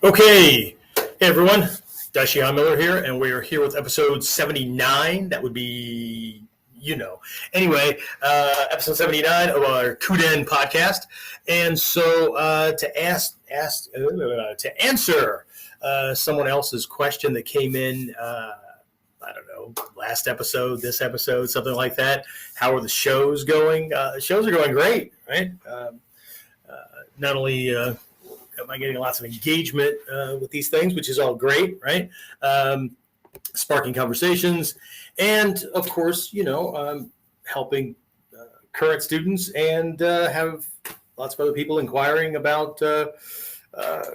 Okay, hey everyone, Daishihan Miller here, and we are here with episode 79. That would be, Anyway, episode 79 of our KUDEN podcast. And so to answer someone else's question that came in, I don't know, last episode, this episode, something like that. How are the shows going? The shows are going great, right? Not only am I getting lots of engagement with these things, which is all great, right? Sparking conversations, and of course, helping current students, and have lots of other people inquiring about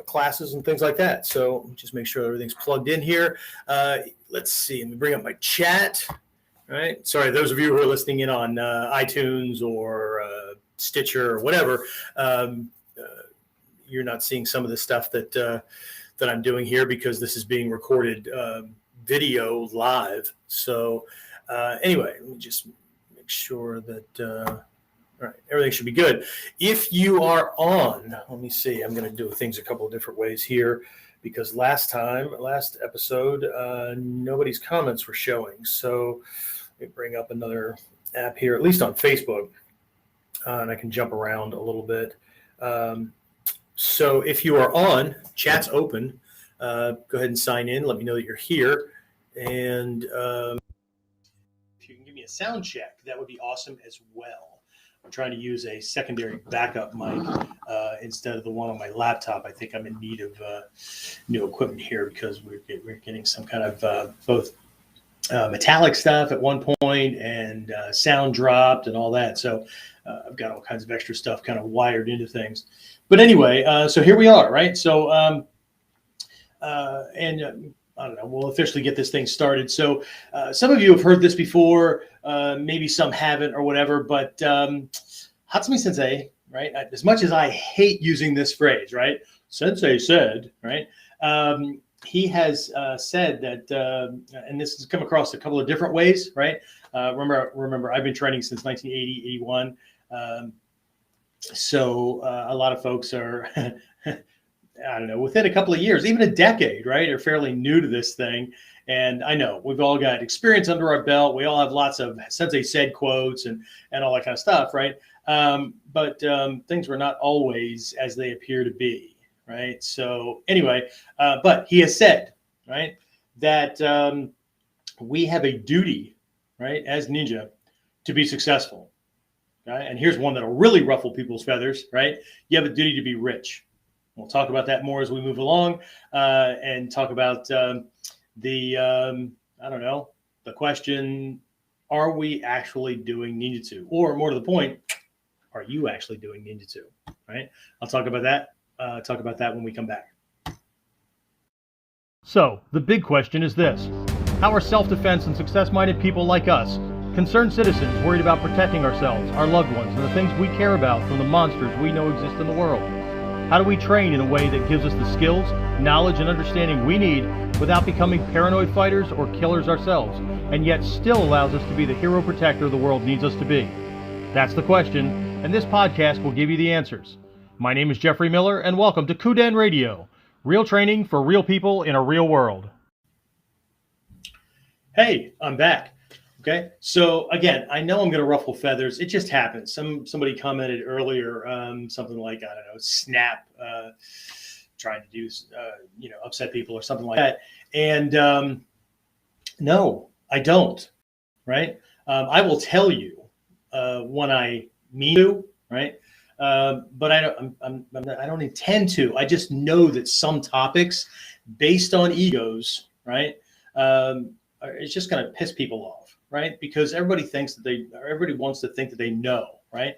classes and things like that. So just make sure everything's plugged in here. Let's see. Let me bring up my chat. All right. Sorry, those of you who are listening in on iTunes or Stitcher or whatever. You're not seeing some of the stuff that I'm doing here because this is being recorded video live. So anyway, let me just make sure that all right, everything should be good. If you are on, let me see, I'm going to do things a couple of different ways here because last episode, nobody's comments were showing. So let me bring up another app here, at least on Facebook, and I can jump around a little bit. So if you are on, chat's open. Go ahead and sign in. Let me know that you're here. And if you can give me a sound check, that would be awesome as well. I'm trying to use a secondary backup mic instead of the one on my laptop. I think I'm in need of new equipment here because we're getting some kind of both metallic stuff at one point and sound dropped and all that. So I've got all kinds of extra stuff kind of wired into things. But anyway, so here we are, right? So, I don't know, we'll officially get this thing started. So some of you have heard this before, maybe some haven't or whatever, but Hatsumu Sensei, right? As much as I hate using this phrase, right? Sensei said, right? He has said that, and this has come across a couple of different ways, right? Remember, I've been training since 1980, 81. So a lot of folks are, I don't know, within a couple of years, even a decade, right, are fairly new to this thing. And I know we've all got experience under our belt. We all have lots of Sensei said quotes and all that kind of stuff, right? But things were not always as they appear to be, right? So anyway, but he has said, right, that we have a duty, right, as ninja to be successful. Right? And here's one that'll really ruffle people's feathers, right? You have a duty to be rich. We'll talk about that more as we move along and talk about I don't know, the question, are we actually doing ninjutsu? Or more to the point, are you actually doing ninjutsu, right? I'll talk about that when we come back. So the big question is this: how are self-defense and success-minded people like us, concerned citizens worried about protecting ourselves, our loved ones, and the things we care about from the monsters we know exist in the world? How do we train in a way that gives us the skills, knowledge, and understanding we need without becoming paranoid fighters or killers ourselves, and yet still allows us to be the hero protector the world needs us to be? That's the question, and this podcast will give you the answers. My name is Jeffrey Miller, and welcome to KUDEN Radio, real training for real people in a real world. Hey, I'm back. Okay, so again, I know I'm going to ruffle feathers. It just happens. Somebody commented earlier, something like, I don't know, snap, trying to do, upset people or something like that. And no, I don't, right? I will tell you when I mean to, right? But I don't intend to. I just know that some topics, based on egos, right, it's just going to piss people off, right? Because everybody wants to think that they know, right?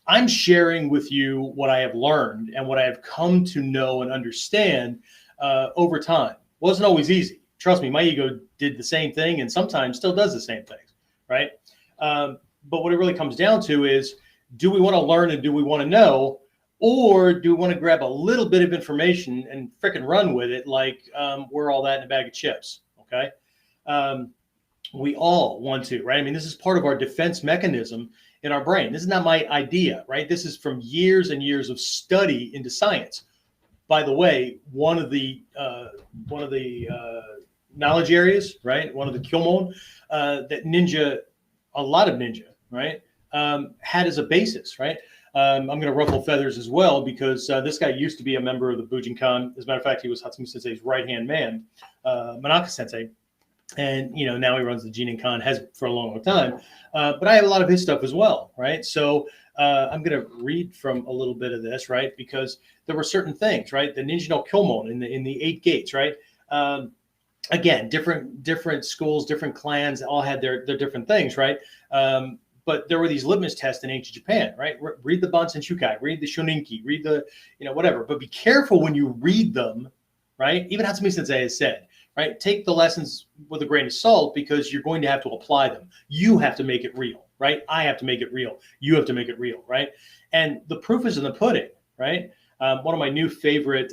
I'm sharing with you what I have learned and what I have come to know and understand over time. Wasn't always easy. Trust me, my ego did the same thing and sometimes still does the same things, right? But what it really comes down to is, do we want to learn and do we want to know, or do we want to grab a little bit of information and frickin' run with it like we're all that in a bag of chips, okay? We all want to, right? I mean, this is part of our defense mechanism in our brain. This is not my idea, right? This is from years and years of study into science. By the way, one of the knowledge areas, right? One of the Kyomon that a lot of ninja, right, had as a basis, right? I'm going to ruffle feathers as well because this guy used to be a member of the Bujinkan. As a matter of fact, he was Hatsumu Sensei's right-hand man, Manaka Sensei. And, now he runs the Jininkan, has for a long, long time. But I have a lot of his stuff as well, right? So I'm going to read from a little bit of this, right? Because there were certain things, right? The Ninja no Kyomon in the 8 gates, right? Again, different schools, different clans all had their different things, right? But there were these litmus tests in ancient Japan, right? Read the Bansen Shukai, read the Shoninki, read the, whatever. But be careful when you read them, right? Even Hatsumu Sensei has said, right? Take the lessons with a grain of salt because you're going to have to apply them. You have to make it real, right? I have to make it real. You have to make it real, right? And the proof is in the pudding, right? One of my new favorite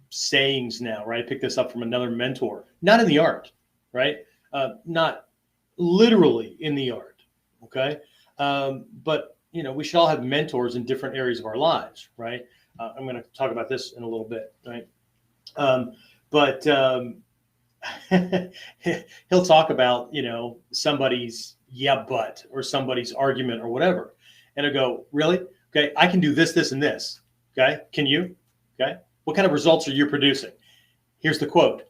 sayings now, right? I picked this up from another mentor, not in the art, right? Not literally in the art, okay? But, we should all have mentors in different areas of our lives, right? I'm going to talk about this in a little bit, right? But he'll talk about, somebody's but or somebody's argument or whatever. And he'll go, really? Okay, I can do this, this, and this. Okay, can you? Okay, what kind of results are you producing? Here's the quote.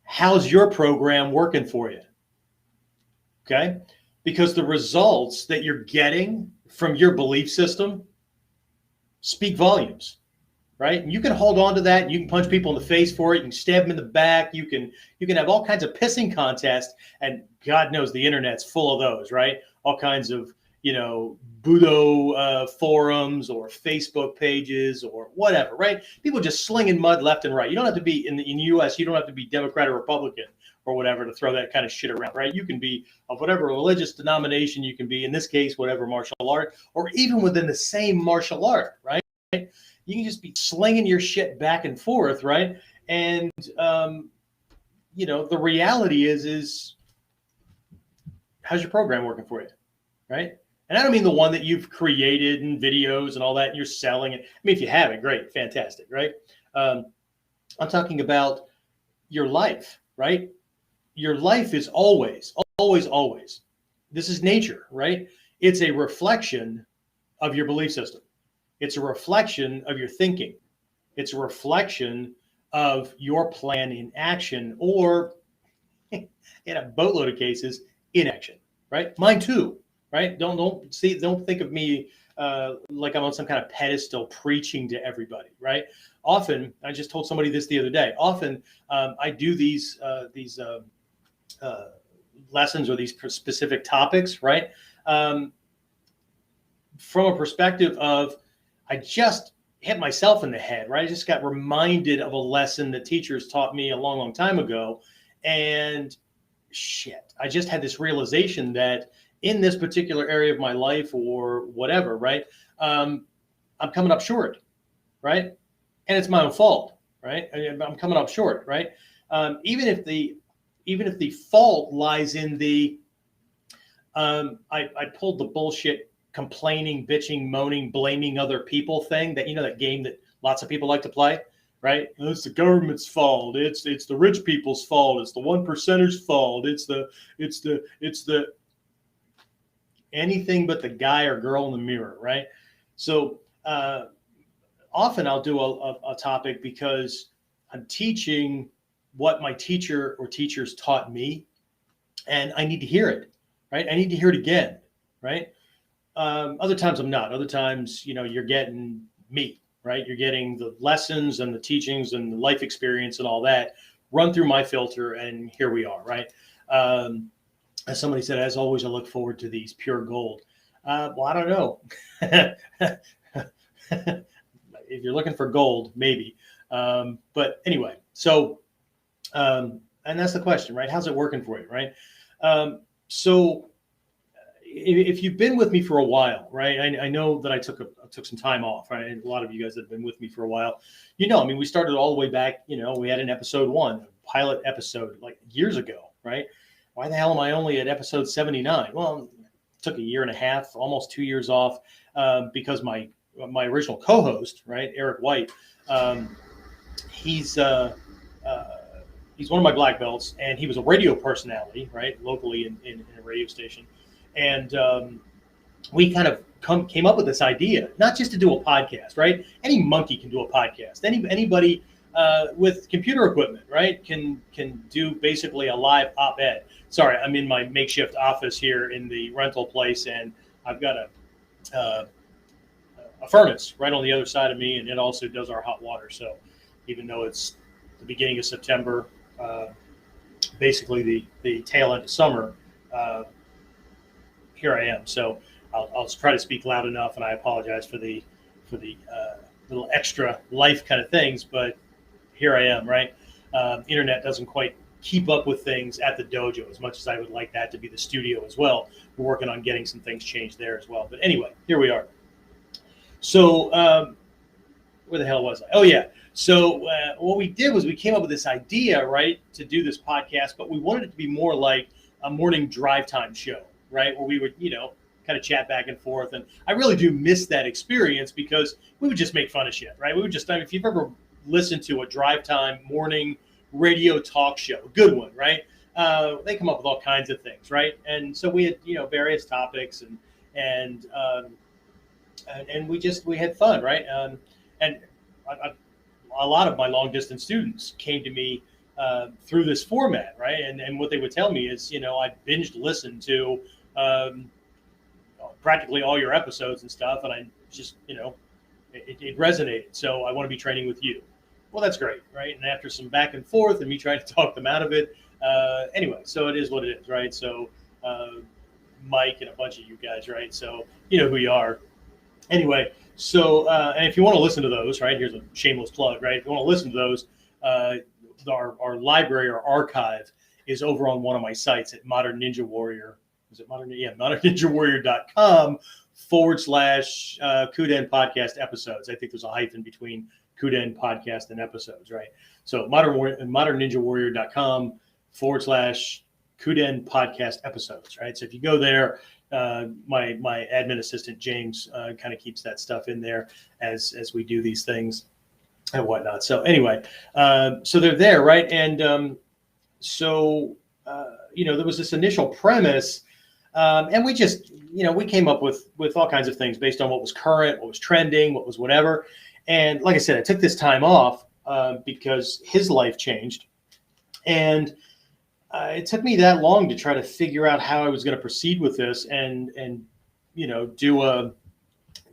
How's your program working for you? Okay, because the results that you're getting from your belief system speak volumes. Right? And you can hold on to that. You can punch people in the face for it. You can stab them in the back. You can have all kinds of pissing contests. And God knows the internet's full of those, right? All kinds of, Budo forums or Facebook pages or whatever, right? People just slinging mud left and right. You don't have to be in the U.S. You don't have to be Democrat or Republican or whatever to throw that kind of shit around, right? You can be of whatever religious denomination you can be. In this case, whatever martial art, or even within the same martial art, right? You can just be slinging your shit back and forth, right? And the reality is how's your program working for you, right? And I don't mean the one that you've created and videos and all that, and you're selling it. I mean, if you have it, great, fantastic, right? I'm talking about your life, right? Your life is always, always, always. This is nature, right? It's a reflection of your belief system. It's a reflection of your thinking. It's a reflection of your plan in action, or in a boatload of cases, inaction, right? Mine too, right? Don't think of me like I'm on some kind of pedestal preaching to everybody, right? Often, I just told somebody this the other day. Often, I do these lessons or these specific topics, right? From a perspective of, I just hit myself in the head, right? I just got reminded of a lesson that teachers taught me a long, long time ago. And shit, I just had this realization that in this particular area of my life or whatever, right? I'm coming up short, right? And it's my own fault, right? I'm coming up short, right? Even if the fault lies in the, I pulled the bullshit complaining, bitching, moaning, blaming other people thing that, that game that lots of people like to play, right? It's the government's fault. It's the rich people's fault. It's the 1%ers fault. It's the anything but the guy or girl in the mirror, right? So often I'll do a topic because I'm teaching what my teacher or teachers taught me, and I need to hear it, right? I need to hear it again, right? Other times I'm not. Other times, you're getting me, right? You're getting the lessons and the teachings and the life experience and all that run through my filter, and here we are, right? As somebody said, as always, I look forward to these pure gold. Well, I don't know. If you're looking for gold, maybe. But anyway, so, and that's the question, right? How's it working for you, right? So if you've been with me for a while, right? I know that I took some time off, right? And a lot of you guys that have been with me for a while, I mean, we started all the way back, we had an episode 1, a pilot episode like years ago, right? Why the hell am I only at episode 79? Well, it took a year and a half, almost 2 years off, because my original co-host, right, Eric White, he's one of my black belts, and he was a radio personality, right, locally in a radio station. And we kind of came up with this idea, not just to do a podcast, right? Any monkey can do a podcast. Anybody with computer equipment, right, can do basically a live op-ed. Sorry, I'm in my makeshift office here in the rental place, and I've got a furnace right on the other side of me, and it also does our hot water. So even though it's the beginning of September, basically the tail end of summer, here I am. So I'll try to speak loud enough, and I apologize for the little extra life kind of things, but here I am, right? Internet doesn't quite keep up with things at the dojo as much as I would like that to be the studio as well. We're working on getting some things changed there as well. But anyway, here we are. So where the hell was I? Oh, yeah. So what we did was we came up with this idea, right, to do this podcast, but we wanted it to be more like a morning drive time show, right, where we would, kind of chat back and forth. And I really do miss that experience because we would just make fun of shit, right? We would just, if you've ever listened to a drive time morning radio talk show, a good one, right? They come up with all kinds of things, right? And so we had, various topics and we had fun, right? And a lot of my long distance students came to me through this format, right? And what they would tell me is, I binged listened to practically all your episodes and stuff, and I just, it resonated. So I want to be training with you. Well, that's great, right? And after some back and forth and me trying to talk them out of it, anyway, so it is what it is, right? So Mike and a bunch of you guys, right? So you know who you are. Anyway, so and if you want to listen to those, right? Here's a shameless plug, right? If you want to listen to those, our library or archive is over on one of my sites at Modern Ninja Warrior. Is it Modern? Yeah, modernninjawarrior.com /KUDEN podcast episodes. I think there's a hyphen between KUDEN podcast and episodes, right? So modernninjawarrior.com /KUDEN podcast episodes, right? So if you go there, my admin assistant James kind of keeps that stuff in there as we do these things and whatnot. So anyway, so they're there, right? And so there was this initial premise, and we just we came up with all kinds of things based on what was current, what was trending, what was whatever. And like I said, I took this time off because his life changed, and it took me that long to try to figure out how I was going to proceed with this and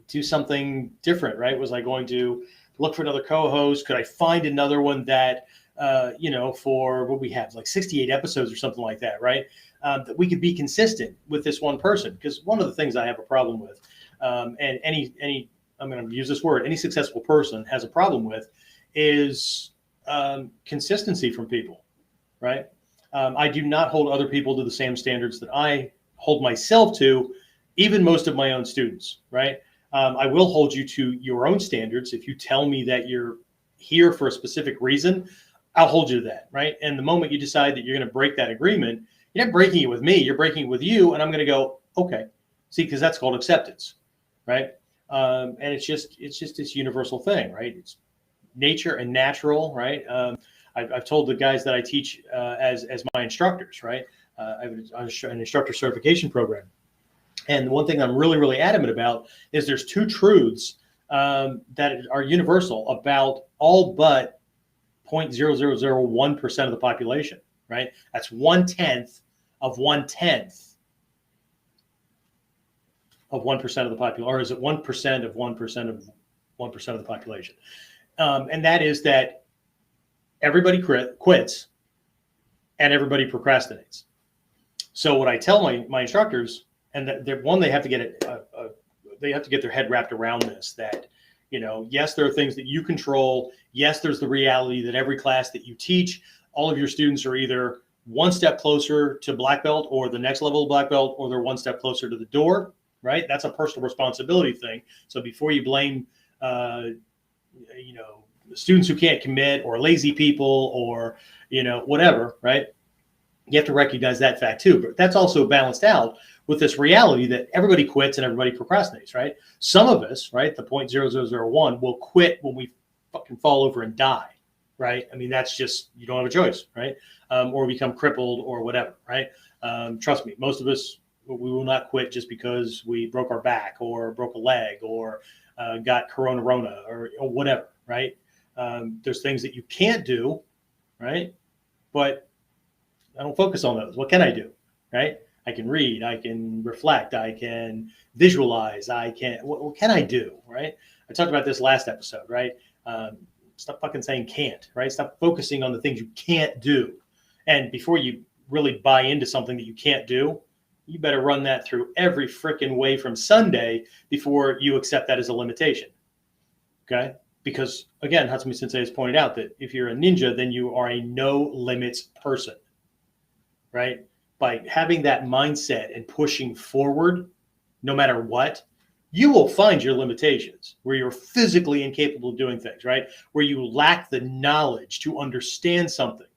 do something different, right? Was I going to look for another co-host? Could I find another one that, for what we have, like 68 episodes or something like that, right? That we could be consistent with this one person. Because one of the things I have a problem with, and any I'm going to use this word, any successful person has a problem with, is consistency from people, right? I do not hold other people to the same standards that I hold myself to, even most of my own students, right? I will hold you to your own standards. If you tell me that you're here for a specific reason, I'll hold you to that, right? And the moment you decide that you're going to break that agreement, you're not breaking it with me, you're breaking it with you, and I'm going to go, okay. See, because that's called acceptance, right? And it's just this universal thing, right? It's nature and natural, right? I've told the guys that I teach as my instructors, right? I have an instructor certification program. And the one thing I'm really, really adamant about is there's two truths that are universal about all but 0.0001% of the population, right? That's 1/10 of 1/10 of 1% of the population, or is it 1% of 1% of 1% of the population? And that is that everybody quits and everybody procrastinates. So what I tell my instructors, and that they have to get they have to get their head wrapped around this, that, you know, yes, there are things that you control. Yes, there's the reality that every class that you teach, all of your students are either one step closer to black belt or the next level of black belt, or they're one step closer to the door, right? That's a personal responsibility thing. So before you blame, you know, students who can't commit or lazy people or, you know, whatever, right? You have to recognize that fact too. But that's also balanced out with this reality that everybody quits and everybody procrastinates, right? Some of us, right, the 0.0001 will quit when we fucking fall over and die, right? I mean, that's just, you don't have a choice, right? Or become crippled or whatever, right? Trust me, most of us, we will not quit just because we broke our back or broke a leg or got corona or whatever, right? There's things that you can't do, right? But I don't focus on those. What can I do, right? I can read, I can reflect, I can visualize, what can I do, right? I talked about this last episode, right? Stop fucking saying can't, right? Stop focusing on the things you can't do. And before you really buy into something that you can't do, you better run that through every freaking way from Sunday before you accept that as a limitation, okay? Because again, Hatsumu Sensei has pointed out that if you're a ninja, then you are a no limits person, right? By having that mindset and pushing forward, no matter what, you will find your limitations where you're physically incapable of doing things, right? Where you lack the knowledge to understand something.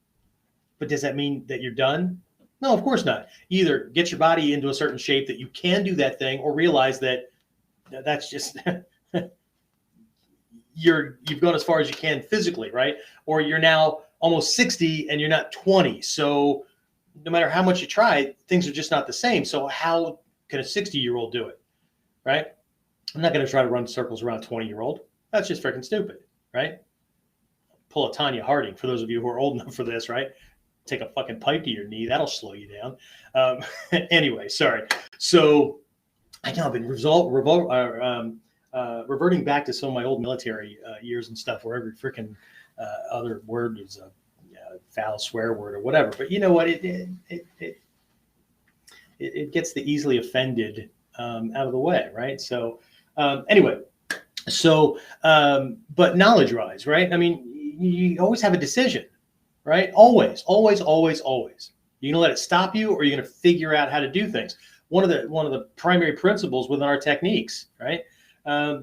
But does that mean that you're done? No, of course not. Either get your body into a certain shape that you can do that thing, or realize that that's just you've gone as far as you can physically, right? Or you're now almost 60 and you're not 20. So no matter how much you try, things are just not the same. So how can a 60-year-old do it, right? I'm not going to try to run circles around a 20-year-old. That's just freaking stupid, right? Pull a Tanya Harding, for those of you who are old enough for this, right? Take a fucking pipe to your knee. That'll slow you down. Anyway, sorry. So I know I've been reverting back to some of my old military years and stuff, where every freaking other word is a foul swear word or whatever. But you know what? It gets the easily offended out of the way, right? So anyway, so but knowledge rise, right? I mean, you always have a decision, right? Always. You're gonna let it stop you, or you're gonna figure out how to do things. One of the primary principles within our techniques, right,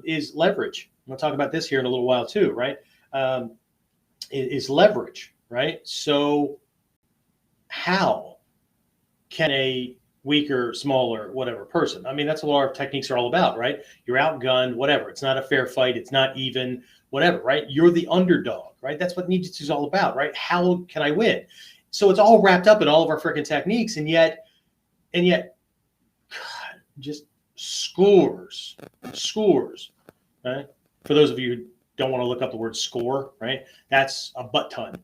is leverage. I'm gonna talk about this here in a little while too, right? Is leverage, right? So how can a weaker, smaller, whatever person, I mean, that's what our techniques are all about, right? You're outgunned, whatever. It's not a fair fight. It's not even, whatever, right? You're the underdog, right? That's what Ninjutsu is all about, right? How can I win? So it's all wrapped up in all of our freaking techniques, and yet, God, just scores, right? For those of you who don't want to look up the word score, right? That's a butt ton,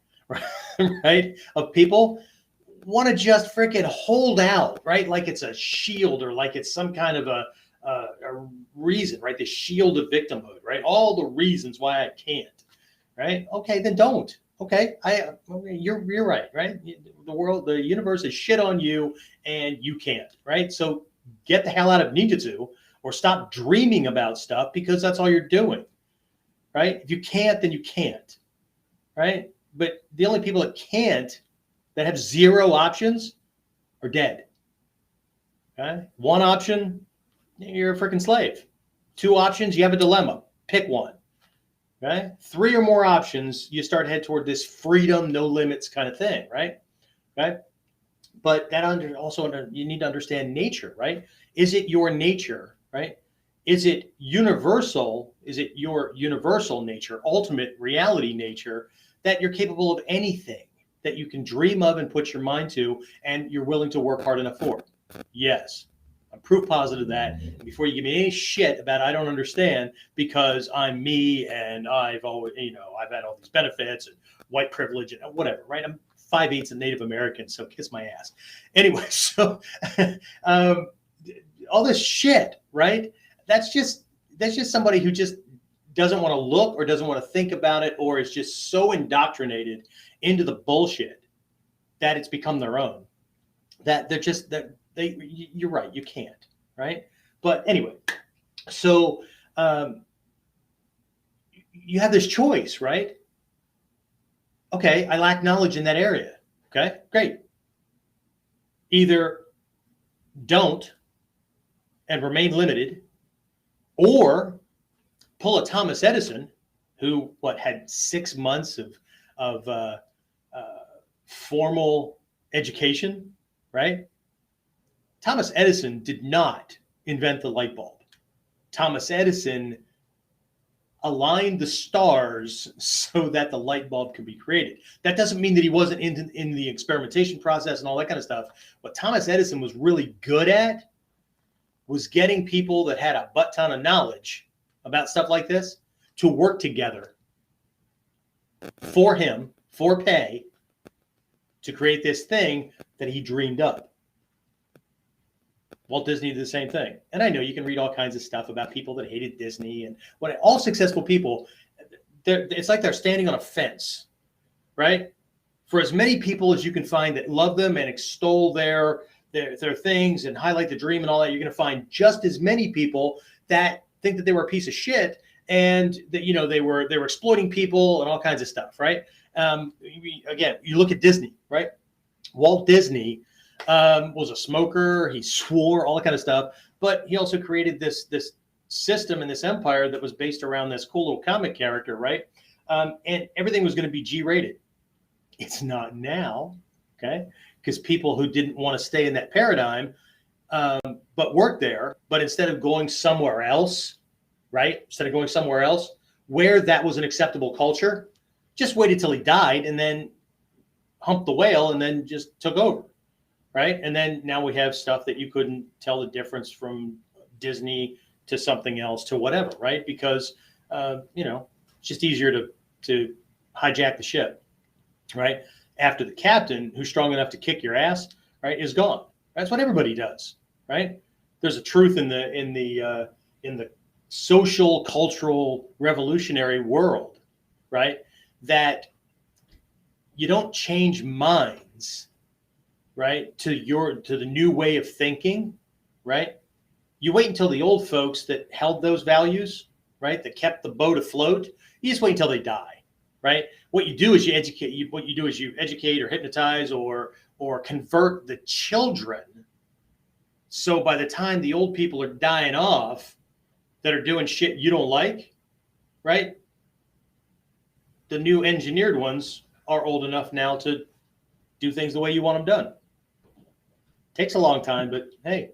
right? Of people want to just freaking hold out, right? Like it's a shield, or like it's some kind of a reason, right? The shield of victimhood, right? All the reasons why I can't, right? Okay, then don't. Okay, you're right, right? The world, the universe is shit on you, and you can't, right? So get the hell out of ninjutsu, or stop dreaming about stuff, because that's all you're doing, right? If you can't, then you can't, right? But the only people that can't, that have zero options, are dead. Okay? One option, you're a freaking slave. Two options, you have a dilemma. Pick one. Okay? Three or more options, you start head toward this freedom, no limits kind of thing, right? Okay? But that you need to understand nature, right? Is it your nature, right? Is it universal? Is it your universal nature, ultimate reality nature, that you're capable of anything that you can dream of and put your mind to, and you're willing to work hard enough for? Yes. I'm proof positive of that. And before you give me any shit about I don't understand because I'm me and I've always, I've had all these benefits and white privilege and whatever, right? I'm 5/8 a Native American, so kiss my ass. Anyway, so all this shit, right? That's just somebody who just doesn't want to look or doesn't want to think about it, or is just so indoctrinated into the bullshit that it's become their own. That they're just you're right, you can't, right? But anyway, so you have this choice, right? Okay, I lack knowledge in that area. Okay, great. Either don't and remain limited, or pull a Thomas Edison, who had 6 months of formal education, right? Thomas Edison did not invent the light bulb. Thomas Edison aligned the stars so that the light bulb could be created. That doesn't mean that he wasn't in the experimentation process and all that kind of stuff. What Thomas Edison was really good at was getting people that had a butt ton of knowledge about stuff like this to work together for him, for pay, to create this thing that he dreamed up. Walt Disney did the same thing. And I know you can read all kinds of stuff about people that hated Disney and all successful people, it's like they're standing on a fence, right? For as many people as you can find that love them and extol their things and highlight the dream and all that, you're going to find just as many people that think that they were a piece of shit and that they were exploiting people and all kinds of stuff, right? Again, you look at Disney, right? Walt Disney was a smoker. He swore, all that kind of stuff. But he also created this system and this empire that was based around this cool little comic character, right? And everything was going to be G-rated. It's not now, okay? Because people who didn't want to stay in that paradigm, but worked there, but instead of going somewhere else, right? Instead of going somewhere else where that was an acceptable culture, just waited till he died and then humped the whale and then just took over. Right. And then now we have stuff that you couldn't tell the difference from Disney to something else to whatever. Right. Because, it's just easier to hijack the ship. Right. After the captain, who's strong enough to kick your ass, right, is gone. That's what everybody does. Right. There's a truth in the social, cultural, revolutionary world. Right. That you don't change minds, right, to the new way of thinking, right? You wait until the old folks that held those values, right, that kept the boat afloat, you just wait until they die, right? What you do is you educate or hypnotize or convert the children. So by the time the old people are dying off that are doing shit you don't like, right, the new engineered ones are old enough now to do things the way you want them done. Takes a long time, but hey,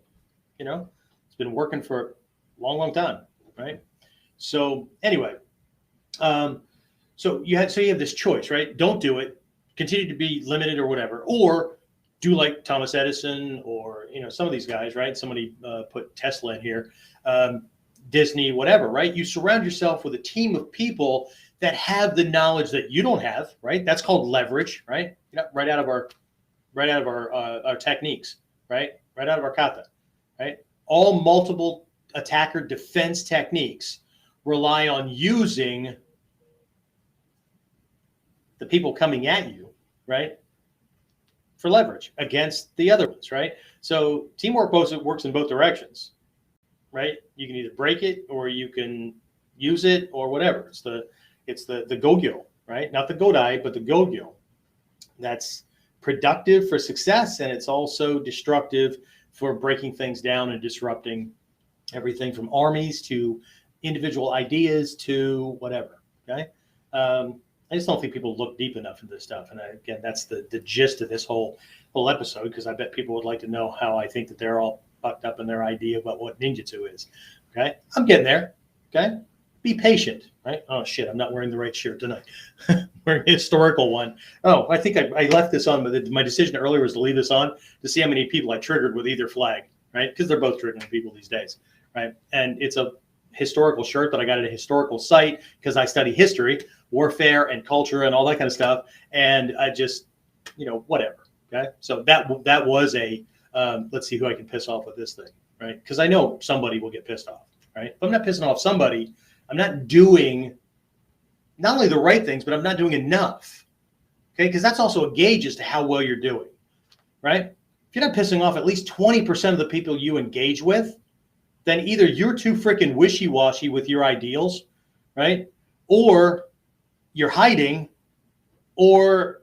it's been working for a long, long time, right? So anyway, so you have this choice, right? Don't do it, continue to be limited or whatever, or do like Thomas Edison or some of these guys, right? Somebody put Tesla in here, Disney, whatever, right? You surround yourself with a team of people that have the knowledge that you don't have, right? That's called leverage, right? Right out of our techniques, right? Right out of our kata, right? All multiple attacker defense techniques rely on using the people coming at you, right, for leverage against the other ones, right? So teamwork works in both directions, right? You can either break it or you can use it or whatever. It's the go-gyo, right? Not the godai, but the go-gyo. That's productive for success, and it's also destructive for breaking things down and disrupting everything from armies to individual ideas to whatever, okay? I just don't think people look deep enough into this stuff. And again, that's the gist of this whole episode, because I bet people would like to know how I think that they're all fucked up in their idea about what ninjutsu is, okay? I'm getting there, okay? Be patient, right? Oh, shit, I'm not wearing the right shirt tonight. Wearing a historical one. Oh, I think I left this on, but my decision earlier was to leave this on to see how many people I triggered with either flag. right? Because they're both triggering people these days, right? And it's a historical shirt that I got at a historical site because I study history, warfare, and culture, and all that kind of stuff. And I just, whatever. Okay, so that was a let's see who I can piss off with this thing, right? Because I know somebody will get pissed off, right? If I'm not pissing off somebody, I'm not doing not only the right things, but I'm not doing enough. Okay, because that's also a gauge as to how well you're doing, right? If you're not pissing off at least 20% of the people you engage with, then either you're too freaking wishy-washy with your ideals, right? Or you're hiding, or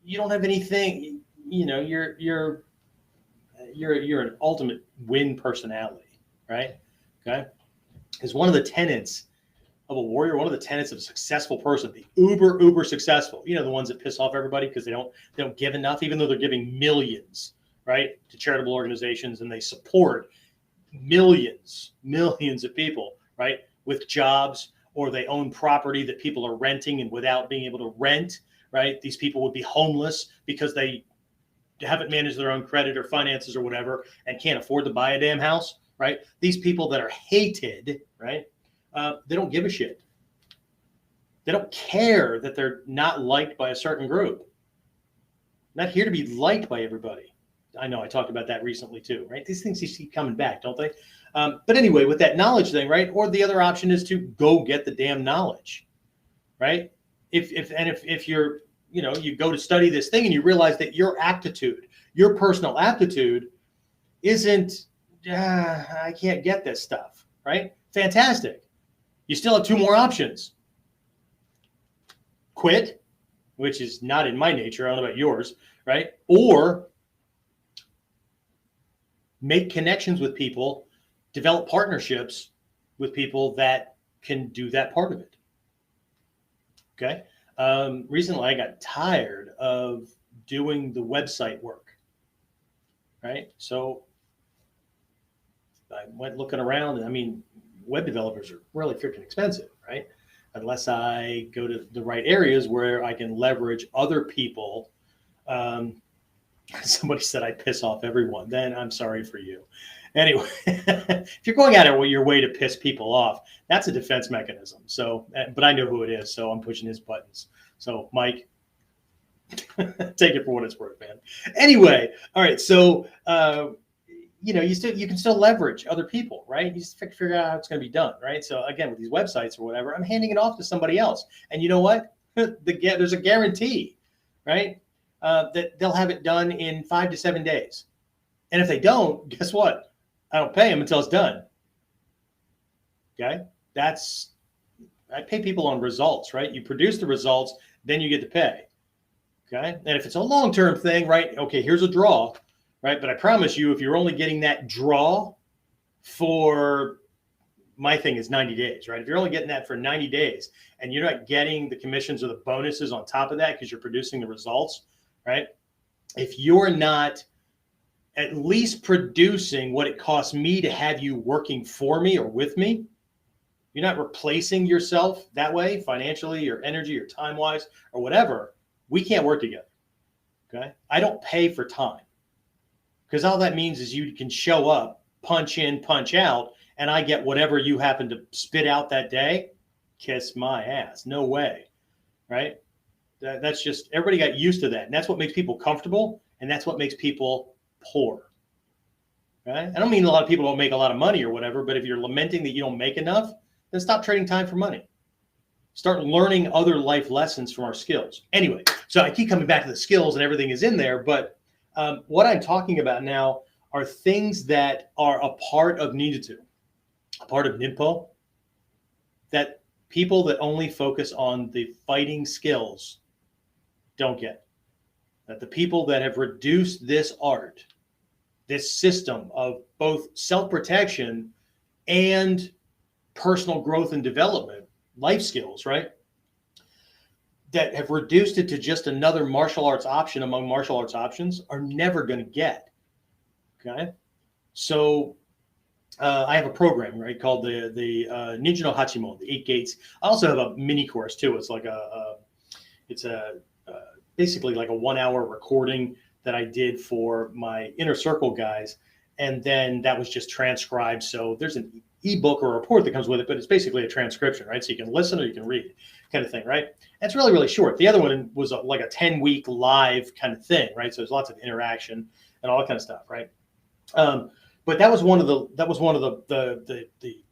you don't have anything, you're an ultimate win personality, right? Okay. Is one of the tenets of a warrior, one of the tenets of a successful person, the uber successful, the ones that piss off everybody because they don't give enough, even though they're giving millions, right, to charitable organizations, and they support millions of people, right, with jobs, or they own property that people are renting, and without being able to rent, right, these people would be homeless because they haven't managed their own credit or finances or whatever and can't afford to buy a damn house, right? These people that are hated, right, they don't give a shit. They don't care that they're not liked by a certain group. Not here to be liked by everybody. I know I talked about that recently too, right? These things keep coming back, don't they? But anyway, with that knowledge thing, right? Or the other option is to go get the damn knowledge, right? If you're, you go to study this thing and you realize that your aptitude, your personal aptitude isn't, I can't get this stuff, right? Fantastic. You still have two more options. Quit, which is not in my nature. I don't know about yours, right? Or make connections with people, develop partnerships with people that can do that part of it. Okay. Recently, I got tired of doing the website work, right? So I went looking around, and web developers are really freaking expensive, right? Unless I go to the right areas where I can leverage other people. Somebody said I piss off everyone. Then I'm sorry for you. Anyway, if you're going out of your way to piss people off, that's a defense mechanism. So, but I know who it is, so I'm pushing his buttons. So, Mike, take it for what it's worth, man. Anyway, all right. So, you can still leverage other people, right? You just figure out how it's going to be done, right? So, again, with these websites or whatever, I'm handing it off to somebody else, and you know what? There's a guarantee, right? That they'll have it done in 5 to 7 days. And if they don't, guess what? I don't pay them until it's done. Okay? I pay people on results, right? You produce the results, then you get to pay. Okay? And if it's a long-term thing, right? Okay, here's a draw, right? But I promise you, if you're only getting that draw for, my thing is 90 days, right? If you're only getting that for 90 days and you're not getting the commissions or the bonuses on top of that because you're producing the results, right? If you're not at least producing what it costs me to have you working for me or with me, you're not replacing yourself that way financially or energy or time-wise or whatever, we can't work together, okay? I don't pay for time because all that means is you can show up, punch in, punch out, and I get whatever you happen to spit out that day. Kiss my ass. No way, right? That's just, everybody got used to that. And that's what makes people comfortable. And that's what makes people poor. Right? I don't mean a lot of people don't make a lot of money or whatever, but if you're lamenting that you don't make enough, then stop trading time for money. Start learning other life lessons from our skills. Anyway, so I keep coming back to the skills and everything is in there, but what I'm talking about now are things that are a part of Ninjutsu, a part of Ninpo, that people that only focus on the fighting skills don't get. That the people that have reduced this art, this system of both self-protection and personal growth and development, life skills, right? That have reduced it to just another martial arts option among martial arts options are never going to get. Okay. So I have a program, right, called the Ninja no Hatsumu, the 8 gates. I also have a mini course too. It's like basically like a 1 hour recording that I did for my inner circle guys. and then that was just transcribed. So there's an ebook or a report that comes with it, but it's basically a transcription, right? So you can listen or you can read, kind of thing, right? That's really, really short. The other one was like a 10-week live kind of thing, right? So there's lots of interaction and all that kind of stuff, right? But that was one of the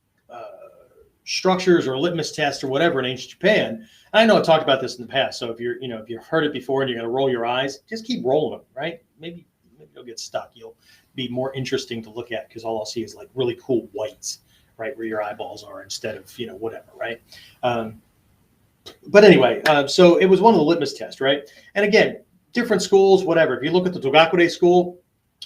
structures or litmus tests or whatever in ancient Japan. I know I talked about this in the past. So if you've heard it before and you're going to roll your eyes, just keep rolling them, right? Maybe you'll get stuck. You'll be more interesting to look at because all I'll see is like really cool whites, right, where your eyeballs are instead of whatever, right? But anyway, so it was one of the litmus tests, right? And again, different schools, whatever. If you look at the Togakude school,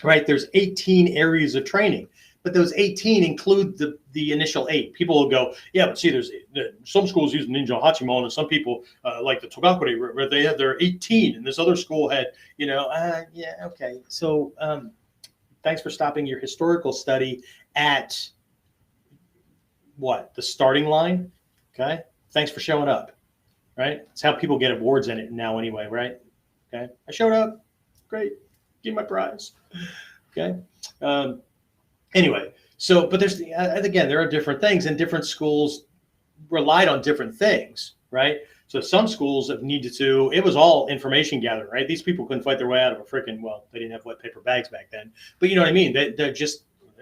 right, there's 18 areas of training, but those 18 include the initial 8. People will go, yeah, but see, there's some schools use Ninja Hachimon, and some people like the Togakude, where they have their 18, and this other school had, yeah, okay. So thanks for stopping your historical study at what? The starting line, okay? Thanks for showing up, right? It's how people get awards in it now anyway, right? Okay, I showed up, great, give me my prize, okay? Anyway, so, but there's, again, there are different things, and different schools relied on different things, right? So some schools have needed to, it was all information gathering, right? These people couldn't fight their way out of a freaking, well, they didn't have wet paper bags back then, but you know what I mean? They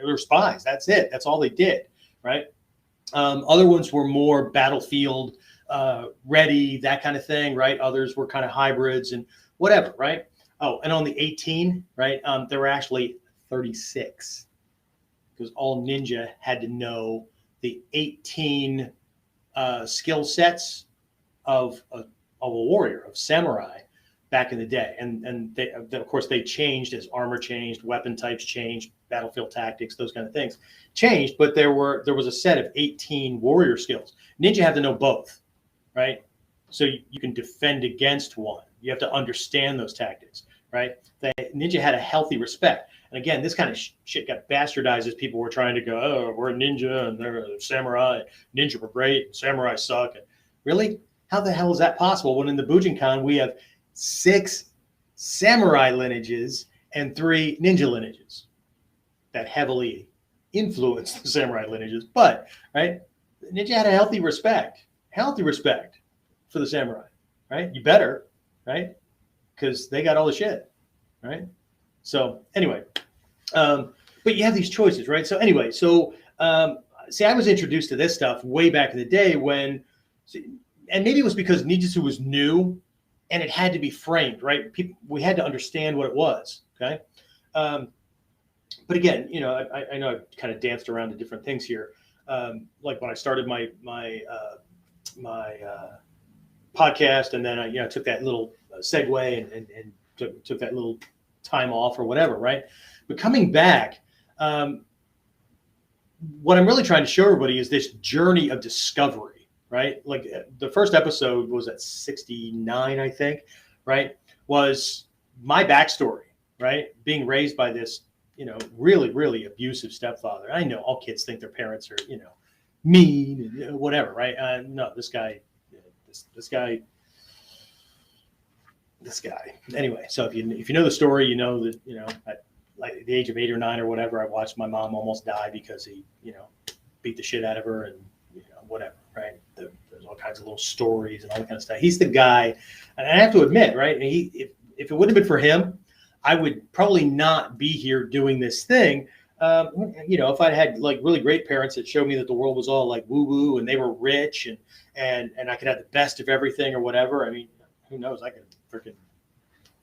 were spies, that's it, that's all they did, right? Other ones were more battlefield ready, that kind of thing, right? Others were kind of hybrids and whatever, right? Oh, and on the 18, right, there were actually 36, because all ninja had to know the 18 skill sets of a warrior, of samurai back in the day. And they, of course, they changed as armor changed, weapon types changed, battlefield tactics, those kind of things changed. But there was a set of 18 warrior skills. Ninja have to know both, right? So you can defend against one. You have to understand those tactics, right? Ninja had a healthy respect. And again, this kind of shit got bastardized as people were trying to go, oh, we're a ninja and they're a samurai. Ninja were great, and samurai suck. And really? How the hell is that possible when in the Bujinkan we have 6 samurai lineages and 3 ninja lineages that heavily influenced the samurai lineages? But, right, ninja had a healthy respect for the samurai, right? You better, right? Because they got all the shit, right? So anyway, but you have these choices, right? So anyway, see, I was introduced to this stuff way back in the day when, and maybe it was because Ninjutsu was new and it had to be framed, right? We had to understand what it was, okay? But again, I know I've kind of danced around to different things here. Like when I started my podcast, and then I took that little segue and took that little time off or whatever, right? But coming back, what I'm really trying to show everybody is this journey of discovery, right? Like the first episode was at 69, I think, right? Was my backstory, right? Being raised by this, really, really abusive stepfather. I know all kids think their parents are, mean and whatever, right? No, this guy. Anyway, so if you know the story, you know that at like the age of 8 or 9 or whatever, I watched my mom almost die because he beat the shit out of her and whatever, right? There's all kinds of little stories and all that kind of stuff. He's the guy, and I have to admit, right? If it wouldn't have been for him, I would probably not be here doing this thing. If I'd had like really great parents that showed me that the world was all like woo woo and they were rich and I could have the best of everything or whatever. I mean, who knows? I could freaking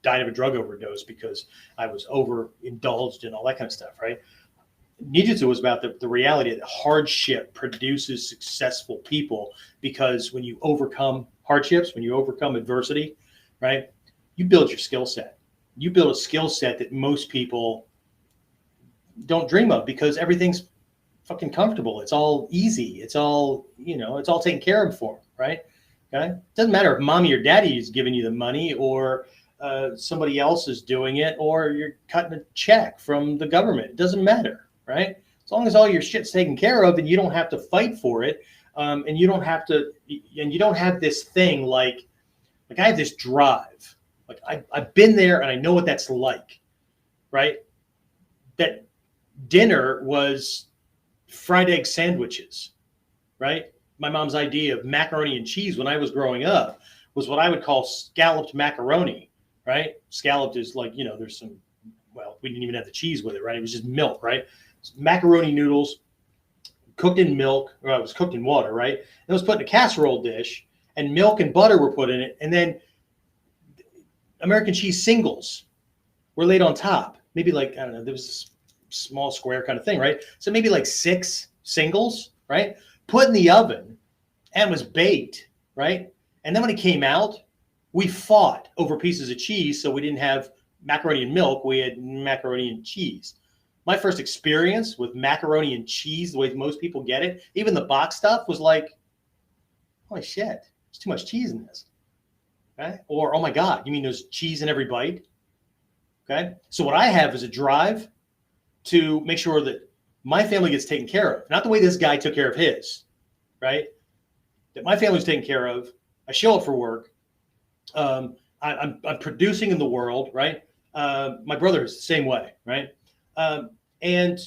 died of a drug overdose because I was overindulged and all that kind of stuff, right? Ninjutsu was about the reality that hardship produces successful people, because when you overcome hardships, when you overcome adversity, right, you build your skill set. You build a skill set that most people don't dream of because everything's fucking comfortable. It's all easy. It's all, it's all taken care of for them, right? Okay. Doesn't matter if mommy or daddy is giving you the money or somebody else is doing it or you're cutting a check from the government. It doesn't matter, right? As long as all your shit's taken care of and you don't have to fight for it, and you don't have this thing like I have this drive. Like I've been there and I know what that's like, right? That dinner was fried egg sandwiches, right? My mom's idea of macaroni and cheese when I was growing up was what I would call scalloped macaroni, right? Scalloped is like, there's some, well, we didn't even have the cheese with it, right? It was just milk, right? Macaroni noodles cooked in milk, or it was cooked in water, right? And it was put in a casserole dish, and milk and butter were put in it. And then American cheese singles were laid on top. Maybe like, I don't know, there was this small square kind of thing, right? So maybe like 6 singles, right? Put in the oven and was baked, right? And then when it came out, we fought over pieces of cheese. So we didn't have macaroni and milk. We had macaroni and cheese. My first experience with macaroni and cheese, the way most people get it, even the box stuff, was like, holy shit, there's too much cheese in this. Okay? Or, oh my God, you mean there's cheese in every bite? Okay? So what I have is a drive to make sure that my family gets taken care of. Not the way this guy took care of his, right? That my family's taken care of. I show up for work. I'm producing in the world, right? My brother is the same way, right? And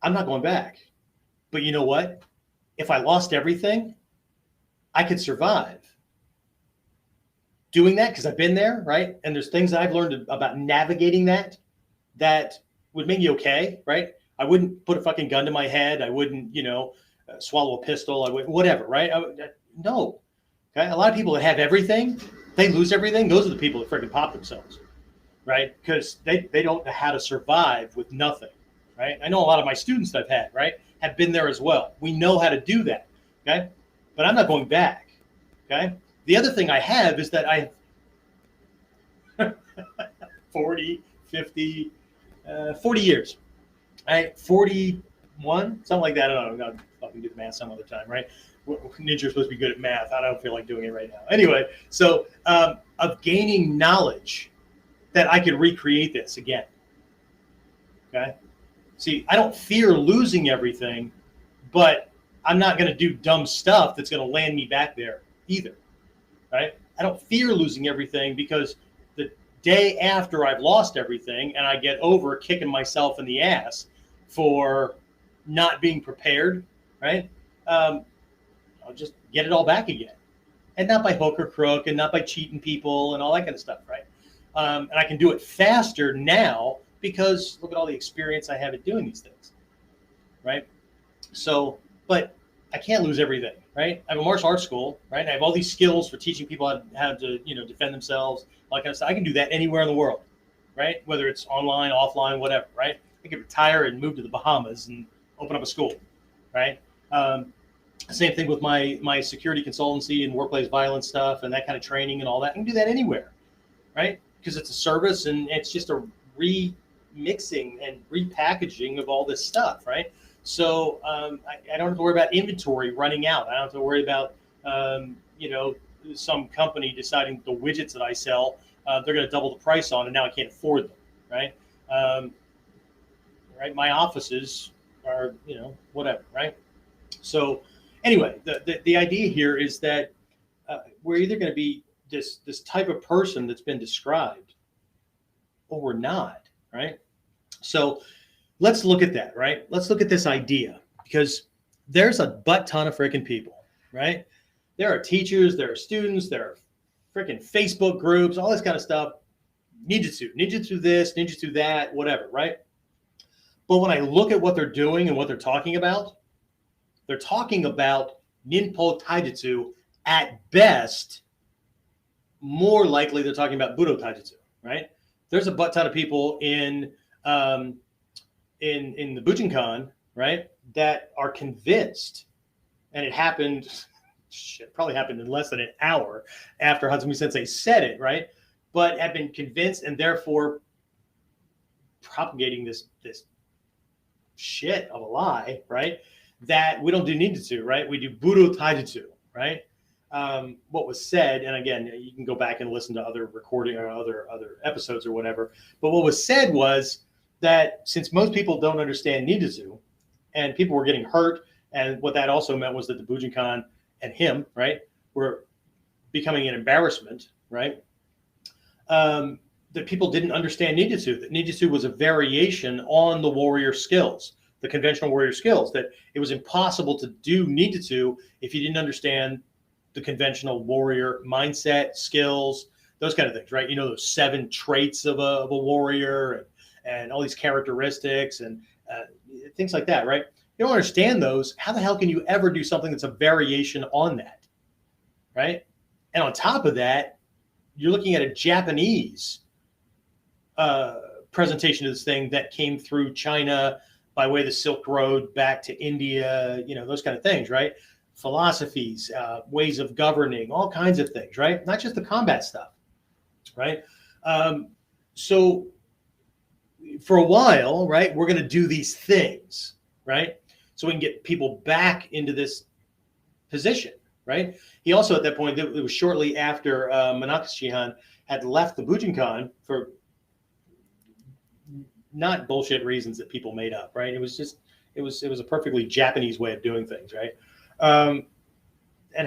I'm not going back. But you know what? If I lost everything, I could survive doing that because I've been there, right? And there's things that I've learned about navigating that would make me okay, right? I wouldn't put a fucking gun to my head. I wouldn't, swallow a pistol. I would, whatever, right? No. Okay. A lot of people that have everything, they lose everything. Those are the people that freaking pop themselves, right? Because they don't know how to survive with nothing, right? I know a lot of my students that I've had, right, have been there as well. We know how to do that, okay? But I'm not going back, okay? The other thing I have is that I have 40 years, right? 41, something like that. I don't know. I'll do the math some other time, right? Ninja's supposed to be good at math. I don't feel like doing it right now. Anyway, so of gaining knowledge that I could recreate this again, okay? See, I don't fear losing everything, but I'm not going to do dumb stuff that's going to land me back there either, right? I don't fear losing everything because the day after I've lost everything and I get over kicking myself in the ass for not being prepared, right? I'll just get it all back again. And not by hook or crook and not by cheating people and all that kind of stuff, right? And I can do it faster now because look at all the experience I have at doing these things, right? So, but I can't lose everything, right? I have a martial arts school, right? And I have all these skills for teaching people how to defend themselves, all that kind of stuff. I can do that anywhere in the world, right? Whether it's online, offline, whatever, right? I could retire and move to the Bahamas and open up a school, right? Same thing with my security consultancy and workplace violence stuff and that kind of training and all that. I can do that anywhere, right? Because it's a service and it's just a remixing and repackaging of all this stuff, right? So I don't have to worry about inventory running out. I don't have to worry about, some company deciding the widgets that I sell, they're going to double the price on and now I can't afford them, right? Right. My offices are, whatever, right? So anyway, the idea here is that we're either going to be this type of person that's been described or we're not, right? So let's look at that, right? Let's look at this idea because there's a butt ton of freaking people, right? There are teachers, there are students, there are freaking Facebook groups, all this kind of stuff. Ninjutsu this, Ninjutsu that, whatever, right? But when I look at what they're doing and what they're talking about Ninpo Taijutsu at best. More likely they're talking about Budo Taijutsu, right? There's a butt ton of people in the Bujinkan, right, that are convinced, and it happened, probably happened in less than an hour after Hatsumu Sensei said it, right? But have been convinced and therefore propagating this shit of a lie, right? That we don't do ninjutsu, right? We do Budo Taijutsu, right? What was said, and again, you can go back and listen to other recording or other episodes or whatever. But what was said was that since most people don't understand ninjutsu, and people were getting hurt, and what that also meant was that the Bujinkan and him, right, were becoming an embarrassment, right? That people didn't understand ninjutsu. That ninjutsu was a variation on the warrior skills. the conventional warrior skills, that it was impossible to do Ninjutsu if you didn't understand the conventional warrior mindset, skills, those kind of things, right? You know, those 7 traits of a warrior and all these characteristics and things like that, right? You don't understand those. How the hell can you ever do something that's a variation on that, right? And on top of that, you're looking at a Japanese presentation of this thing that came through China by way of the Silk Road back to India, you know, those kind of things, right? Philosophies, ways of governing, all kinds of things, right? Not just the combat stuff, right? So for a while, right, we're going to do these things, right? So we can get people back into this position, right? He also, at that point, it was shortly after Manaka had left the Bujinkan for not bullshit reasons that people made up, right? It was just, it was a perfectly Japanese way of doing things, right? And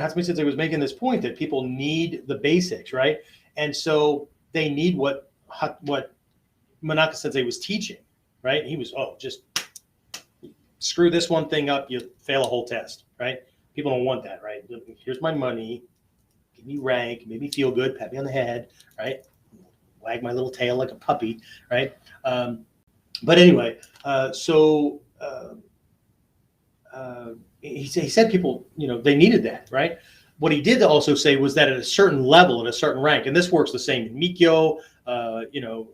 Hatsumu Sensei was making this point that people need the basics, right? And so they need what Manaka Sensei was teaching, right? He was, just screw this one thing up, you fail a whole test, right? People don't want that, right? Here's my money, give me rank, make me feel good, pat me on the head, right? Wag my little tail like a puppy, right? But anyway, he said people, you know, they needed that, right? What he did also say was that at a certain level, at a certain rank, and this works the same in Mikyo, you know,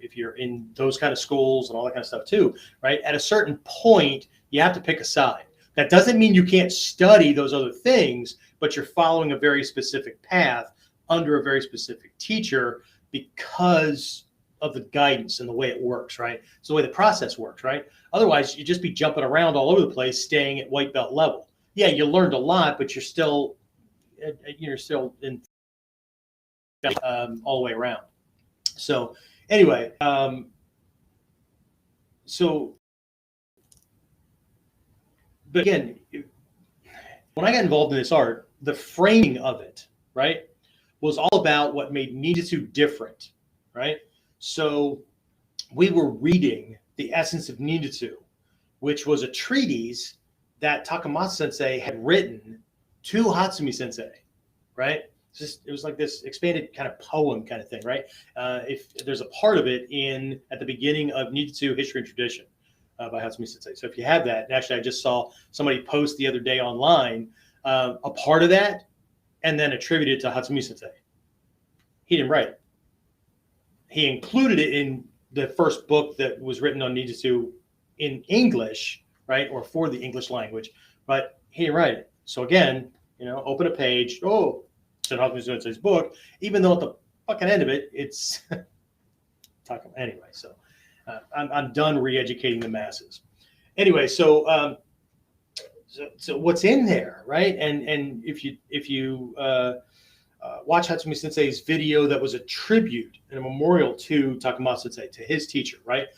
if you're in those kind of schools and all that kind of stuff too, right? At a certain point, you have to pick a side. That doesn't mean you can't study those other things, but you're following a very specific path under a very specific teacher because of the guidance and the way it works, right? It's the way the process works, right? Otherwise, you'd just be jumping around all over the place, staying at white belt level. Yeah, you learned a lot, but you're still in all the way around. So anyway, but again, when I got involved in this art, the framing of it, right, was all about what made Ninjutsu different, right? So we were reading The Essence of Ninjutsu, which was a treatise that Takamatsu Sensei had written to Hatsumu Sensei, right? It was like this expanded kind of poem kind of thing, right? If there's a part of it at the beginning of Ninjutsu History and Tradition by Hatsumu Sensei. So if you have that, and actually I just saw somebody post the other day online a part of that and then attributed to Hatsumu Sensei. He didn't write it. He included it in the first book that was written on Ninjutsu in English, right, or for the English language, but he didn't write it. So again, you know, open a page, it's in Hatsumu Sensei's book, even though at the fucking end of it, it's talking anyway. So I'm done re-educating the masses. Anyway, so what's in there, right? And if you watch Hatsumu Sensei's video that was a tribute and a memorial to Takamatsu Sensei, to his teacher, right?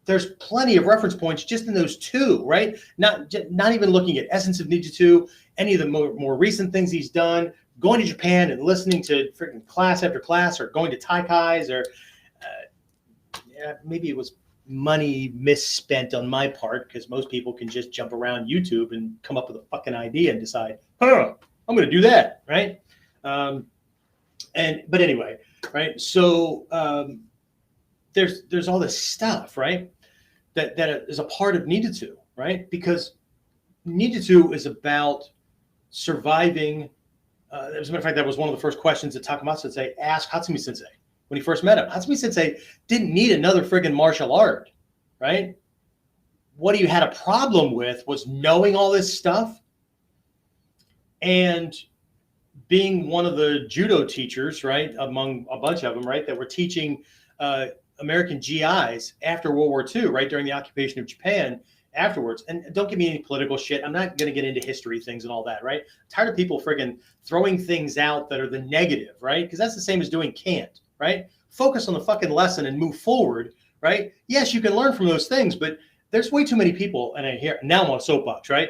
There's plenty of reference points just in those two, right? Not even looking at Essence of Ninjutsu, any of the more recent things he's done, going to Japan and listening to freaking class after class, or going to Taikais, or maybe it was money misspent on my part, because most people can just jump around YouTube and come up with a fucking idea and decide, I'm going to do that, right? But anyway, right? So there's all this stuff, right? That is a part of Ninjutsu, right? Because Ninjutsu is about surviving. As a matter of fact, that was one of the first questions that Takamatsu Sensei asked Hatsumu Sensei when he first met him. Hatsumu Sensei didn't need another friggin' martial art, right? What he had a problem with was knowing all this stuff and being one of the judo teachers, right, among a bunch of them, right, that were teaching American GIs after World War II, right, during the occupation of Japan afterwards. And don't give me any political shit. I'm not going to get into history things and all that, right? I'm tired of people friggin' throwing things out that are the negative, right? Because that's the same as doing can't, right? Focus on the fucking lesson and move forward, right? Yes, you can learn from those things, but there's way too many people, and now I'm on a soapbox, right?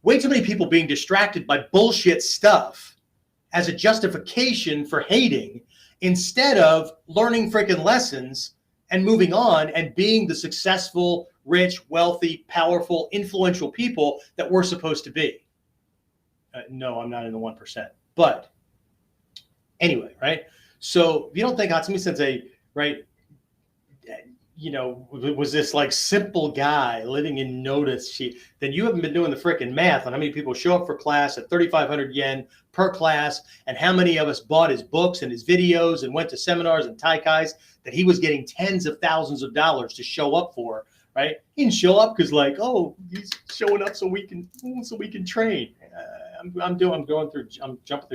Way too many people being distracted by bullshit stuff as a justification for hating, instead of learning freaking lessons and moving on and being the successful, rich, wealthy, powerful, influential people that we're supposed to be. No, I'm not in the 1%. But anyway, right? So if you don't think Hatsumu Sensei, right, was this like simple guy living in notice sheet, then you haven't been doing the freaking math on how many people show up for class at 3,500 yen per class, and how many of us bought his books and his videos and went to seminars and taikais that he was getting tens of thousands of dollars to show up for, right? He didn't show up because like, oh, he's showing up so we can train. I'm jumping through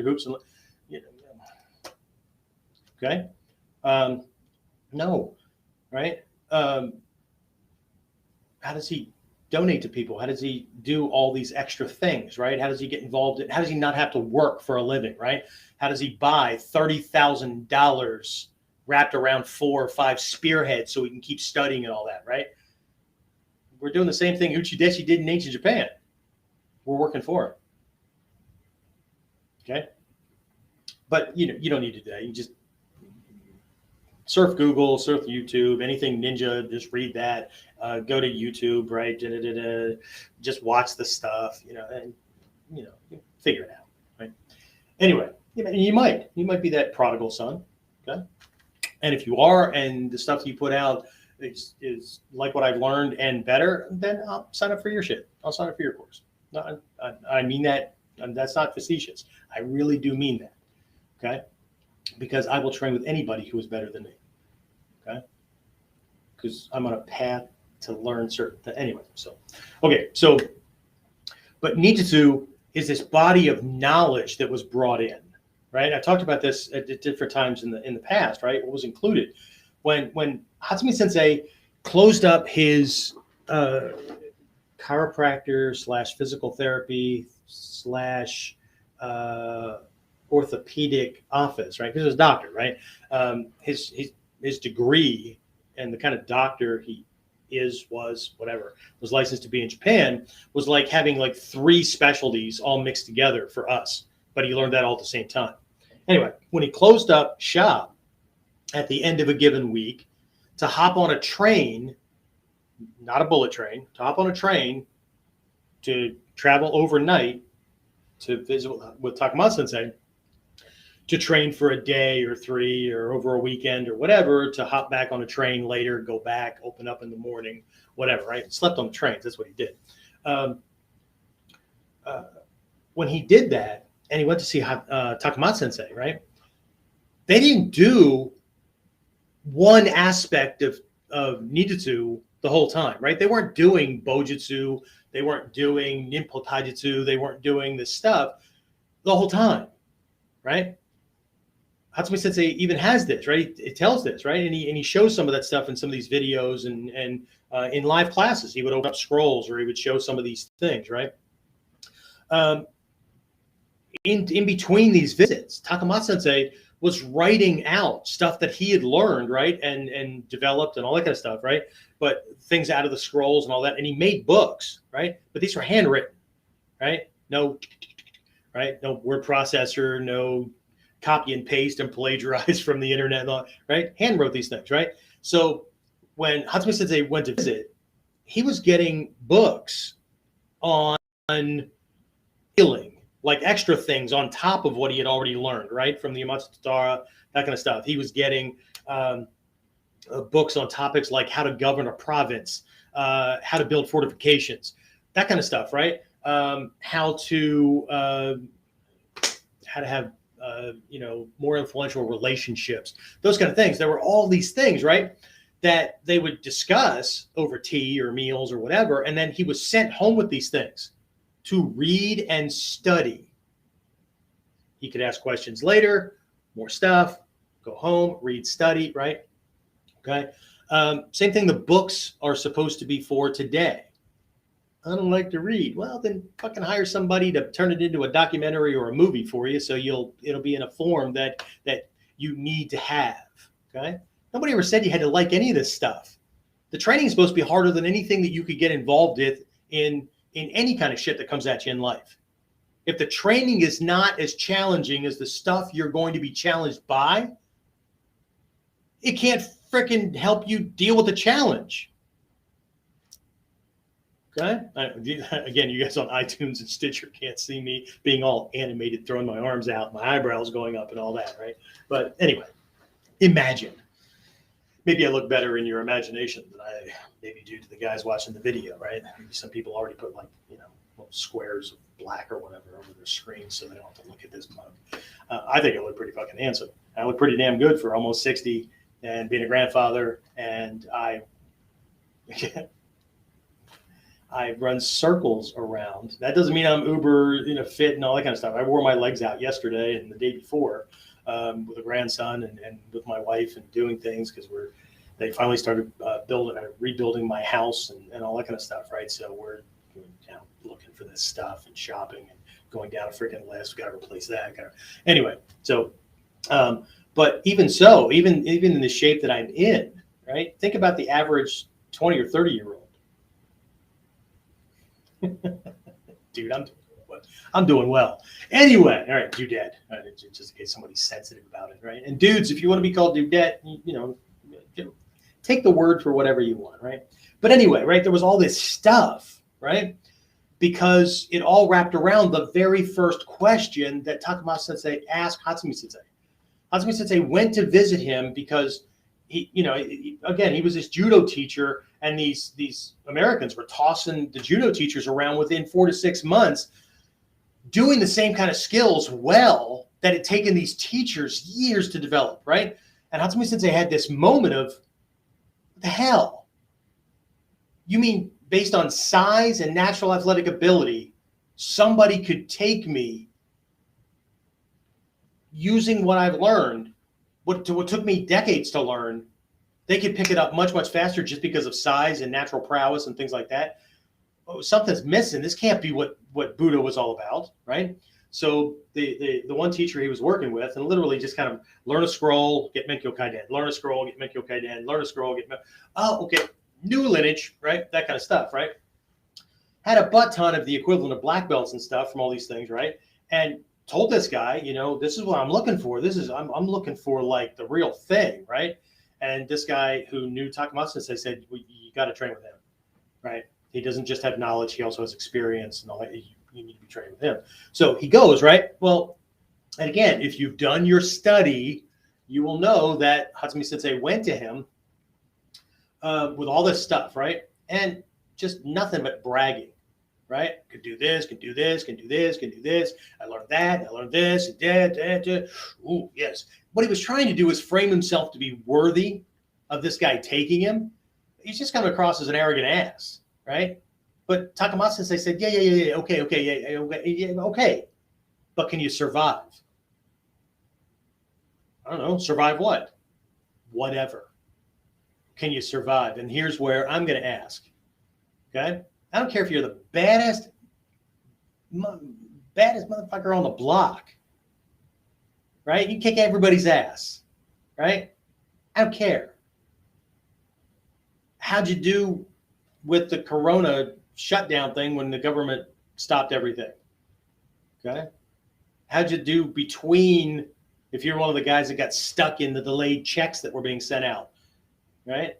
hoops and okay. No, right? How does he donate to people? How does he do all these extra things, right? How does he get involved how does he not have to work for a living, right? How does he buy $30,000 wrapped around 4 or 5 spearheads so he can keep studying and all that, right? We're doing the same thing Uchideshi did in ancient Japan. We're working for him. Okay? But you don't need to do that. You just surf Google, surf YouTube, anything ninja, just read that. Go to YouTube, right? Just watch the stuff, and figure it out, right? Anyway, you might be that prodigal son, okay? And if you are, and the stuff you put out is like what I've learned and better, then I'll sign up for your shit. I'll sign up for your course. No, I mean that, and that's not facetious. I really do mean that, okay? Because I will train with anybody who is better than me, okay? Because I'm on a path to learn certain things. Anyway, but Ninjutsu is this body of knowledge that was brought in, right? I talked about this at different times in the past, right? What was included when Hatsumu Sensei closed up his chiropractor / physical therapy / orthopedic office, right? Because he was a doctor, right? His degree and the kind of doctor he was licensed to be in Japan, was like having like 3 specialties all mixed together for us. But he learned that all at the same time. Anyway, when he closed up shop at the end of a given week, to hop on a train, not a bullet train, to hop on a train to travel overnight to visit with Takamatsu Sensei, to train for a day or 3 or over a weekend or whatever, to hop back on a train later, go back, open up in the morning, whatever, right? Slept on the trains. That's what he did. When he did that and he went to see Takamatsu Sensei, right? They didn't do one aspect of Ninjutsu the whole time, right? They weren't doing Bojutsu. They weren't doing Ninpo Taijutsu. They weren't doing this stuff the whole time, right? Hatsumu Sensei even has this, right? It tells this, right? And he shows some of that stuff in some of these videos and in live classes. He would open up scrolls or he would show some of these things, right? In between these visits, Takamatsu Sensei was writing out stuff that he had learned, right? And developed and all that kind of stuff, right? But things out of the scrolls and all that. And he made books, right? But these were handwritten, right? No word processor, no copy and paste and plagiarize from the internet, right? Hand wrote these things, right? So when Hatsumu Sensei went to visit, he was getting books on healing, like extra things on top of what he had already learned, right? From the Amatsu Tatara, that kind of stuff. He was getting books on topics like how to govern a province, how to build fortifications, that kind of stuff, right? How to have more influential relationships, those kind of things. There were all these things, right, that they would discuss over tea or meals or whatever, and then he was sent home with these things to read and study. He could ask questions later, more stuff, go home, read, study, right? Okay. Same thing the books are supposed to be for today. I don't like to read. Well, then fucking hire somebody to turn it into a documentary or a movie for you, so it'll be in a form that you need to have. Okay? Nobody ever said you had to like any of this stuff. The training is supposed to be harder than anything that you could get involved with in any kind of shit that comes at you in life. If the training is not as challenging as the stuff you're going to be challenged by, it can't freaking help you deal with the challenge. Okay. Again, you guys on iTunes and Stitcher can't see me being all animated, throwing my arms out, my eyebrows going up and all that, right? But anyway, imagine. Maybe I look better in your imagination than I maybe do to the guys watching the video, right? Maybe some people already put like, little squares of black or whatever over their screen so they don't have to look at this mug. I think I look pretty fucking handsome. I look pretty damn good for almost 60 and being a grandfather, and I run circles around. That doesn't mean I'm uber, fit and all that kind of stuff. I wore my legs out yesterday and the day before with a grandson and with my wife and doing things because they finally started rebuilding my house and all that kind of stuff, right? So we're looking for this stuff and shopping and going down a freaking list. We got to replace that. Anyway, so, but even so, even in the shape that I'm in, right? Think about the average 20 or 30-year-old. Dude, I'm doing well. Anyway, all right, dudette. Just in case somebody's sensitive about it, right? And dudes, if you want to be called dudette, take the word for whatever you want, right? But anyway, right, there was all this stuff, right? Because it all wrapped around the very first question that Takuma Sensei asked Hatsumu Sensei. Hatsumu Sensei went to visit him because he was this judo teacher, and these Americans were tossing the judo teachers around within 4 to 6 months, doing the same kind of skills well that had taken these teachers years to develop, right? And Hatsumu Sensei had this moment of, what the hell? You mean based on size and natural athletic ability, somebody could take me using what I've learned, what took me decades to learn, they could pick it up much, much faster just because of size and natural prowess and things like that. Oh, something's missing. This can't be what Buddha was all about, right? So the one teacher he was working with, and literally just kind of learn a scroll, get Menkyo Kaiden, learn a scroll, get Menkyo Kaiden, learn a scroll, okay, new lineage, right? That kind of stuff, right? Had a butt ton of the equivalent of black belts and stuff from all these things, right? And told this guy, this is what I'm looking for. I'm looking for like the real thing, right? And this guy who knew Takuma Sensei said, well, you got to train with him, right? He doesn't just have knowledge; he also has experience and all that. You need to be trained with him. So he goes, right? Well, and again, if you've done your study, you will know that Hatsumu Sensei went to him with all this stuff, right? And just nothing but bragging, right? Could do this, can do this, can do this, can do this. I learned that, I learned this, and that. Ooh, yes. What he was trying to do is frame himself to be worthy of this guy taking him. He's just coming across as an arrogant ass, right? But Takuma Sensei said, yeah, okay. But can you survive? I don't know, survive what? Whatever. Can you survive? And here's where I'm going to ask, okay? I don't care if you're the baddest motherfucker on the block, right? You kick everybody's ass, right? I don't care. How'd you do with the Corona shutdown thing when the government stopped everything? Okay. How'd you do between, if you're one of the guys that got stuck in the delayed checks that were being sent out, right?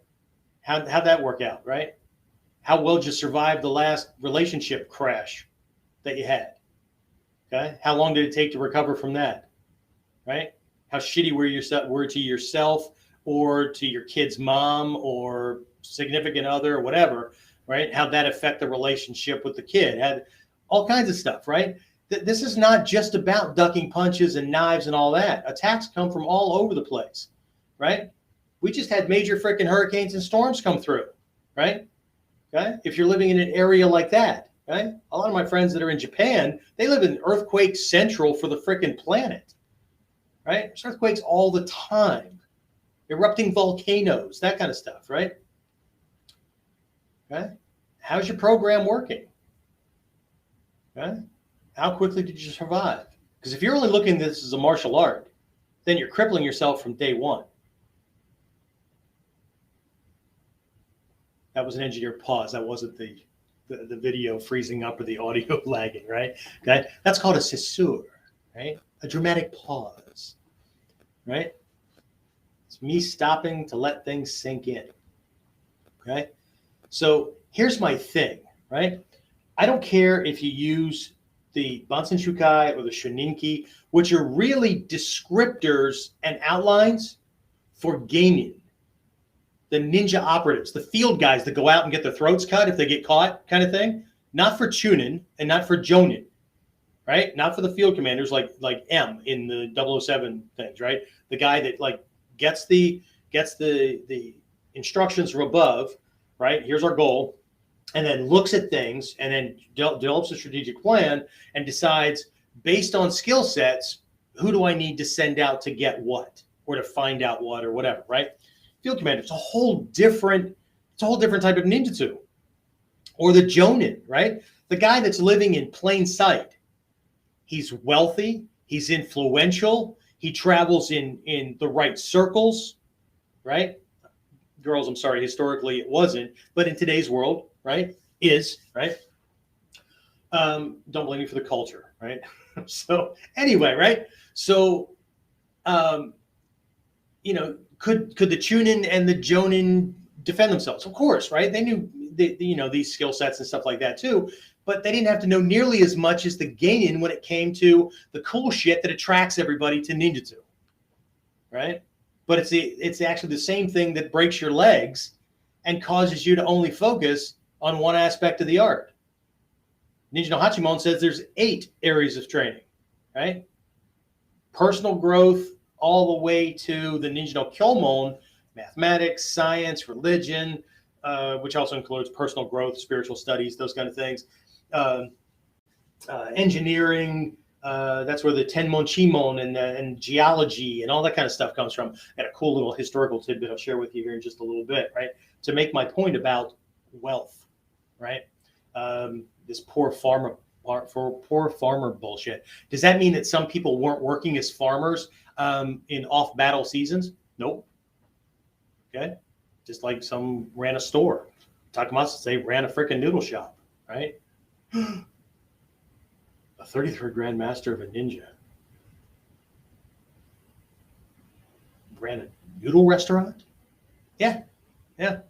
How'd that work out, right? How well did you survive the last relationship crash that you had? Okay. How long did it take to recover from that? Right? How shitty were you to yourself or to your kid's mom or significant other or whatever, right? How'd that affect the relationship with the kid? Had all kinds of stuff, right? This is not just about ducking punches and knives and all that. Attacks come from all over the place, right? We just had major freaking hurricanes and storms come through, right? Okay. If you're living in an area like that, right? A lot of my friends that are in Japan, they live in earthquake central for the freaking planet, right? There's earthquakes all the time, erupting volcanoes, that kind of stuff, right? Okay. How's your program working? Okay. How quickly did you survive? Because if you're only looking at this as a martial art, then you're crippling yourself from day one. That was an engineered pause. That wasn't the video freezing up or the audio lagging, right? Okay. That's called a caesur, right? A dramatic pause, right? It's me stopping to let things sink in. Okay. So here's my thing, right? I don't care if you use the Bansen Shukai or the Shoninki, which are really descriptors and outlines for Genin, the ninja operatives, the field guys that go out and get their throats cut if they get caught, kind of thing. Not for Chunin and not for Jonin, right? Not for the field commanders like M in the 007 things, right? The guy that like gets the instructions from above, right? Here's our goal, and then looks at things and then develops a strategic plan and decides based on skill sets, who do I need to send out to get what or to find out what or whatever, right? Field commander, it's a whole different type of ninjutsu. Or the Jonin, right? The guy that's living in plain sight. He's wealthy, he's influential, he travels in the right circles, right? Girls, I'm sorry, historically it wasn't, but in today's world, right, is, right? Don't blame me for the culture, right? So anyway, right? So, you know, could the Chunin and the Jonin defend themselves? Of course, right? They knew, these skill sets and stuff like that too, but they didn't have to know nearly as much as the Genin when it came to the cool shit that attracts everybody to ninjutsu, right? But it's actually the same thing that breaks your legs and causes you to only focus on one aspect of the art. Ninja no Hachimon says there's 8 areas of training, right? Personal growth all the way to the Ninja no Kyomon, mathematics, science, religion, which also includes personal growth, spiritual studies, those kind of things. Engineering, that's where the Tenmonchimon and geology and all that kind of stuff comes from. I got a cool little historical tidbit I'll share with you here in just a little bit, right? To make my point about wealth, right? This poor farmer bullshit. Does that mean that some people weren't working as farmers in off-battle seasons? Nope. Okay. Just like some ran a store. Takamatsu, they ran a freaking noodle shop, right? A 33rd Grand Master of a ninja ran a noodle restaurant? Yeah. It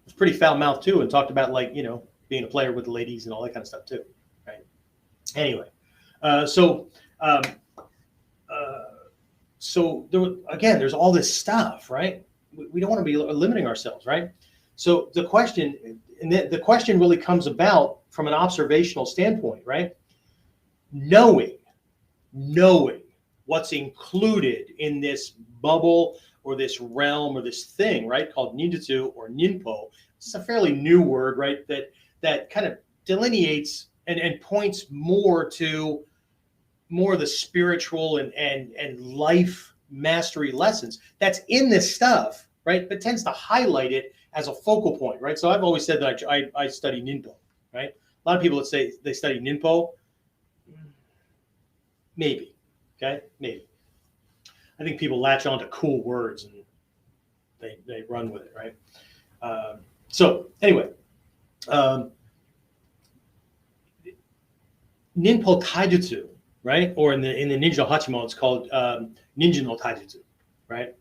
was pretty foul-mouthed too, and talked about being a player with the ladies and all that kind of stuff too, right? Anyway, so there's all this stuff, right? We don't want to be limiting ourselves, right? So the question really comes about from an observational standpoint, right? Knowing what's included in this bubble or this realm or this thing, right, called ninjutsu or ninpo. It's a fairly new word, right, that kind of delineates and points more to more of the spiritual and life mastery lessons that's in this stuff, right, but tends to highlight it as a focal point, right? So I've always said that I study ninpo, right? A lot of people that say they study ninpo, maybe, okay, maybe. I think people latch on to cool words and they run with it, right? So anyway, ninpo taijutsu, right? Or in the Ninja Hachimon, it's called Ninja no Taijutsu, right?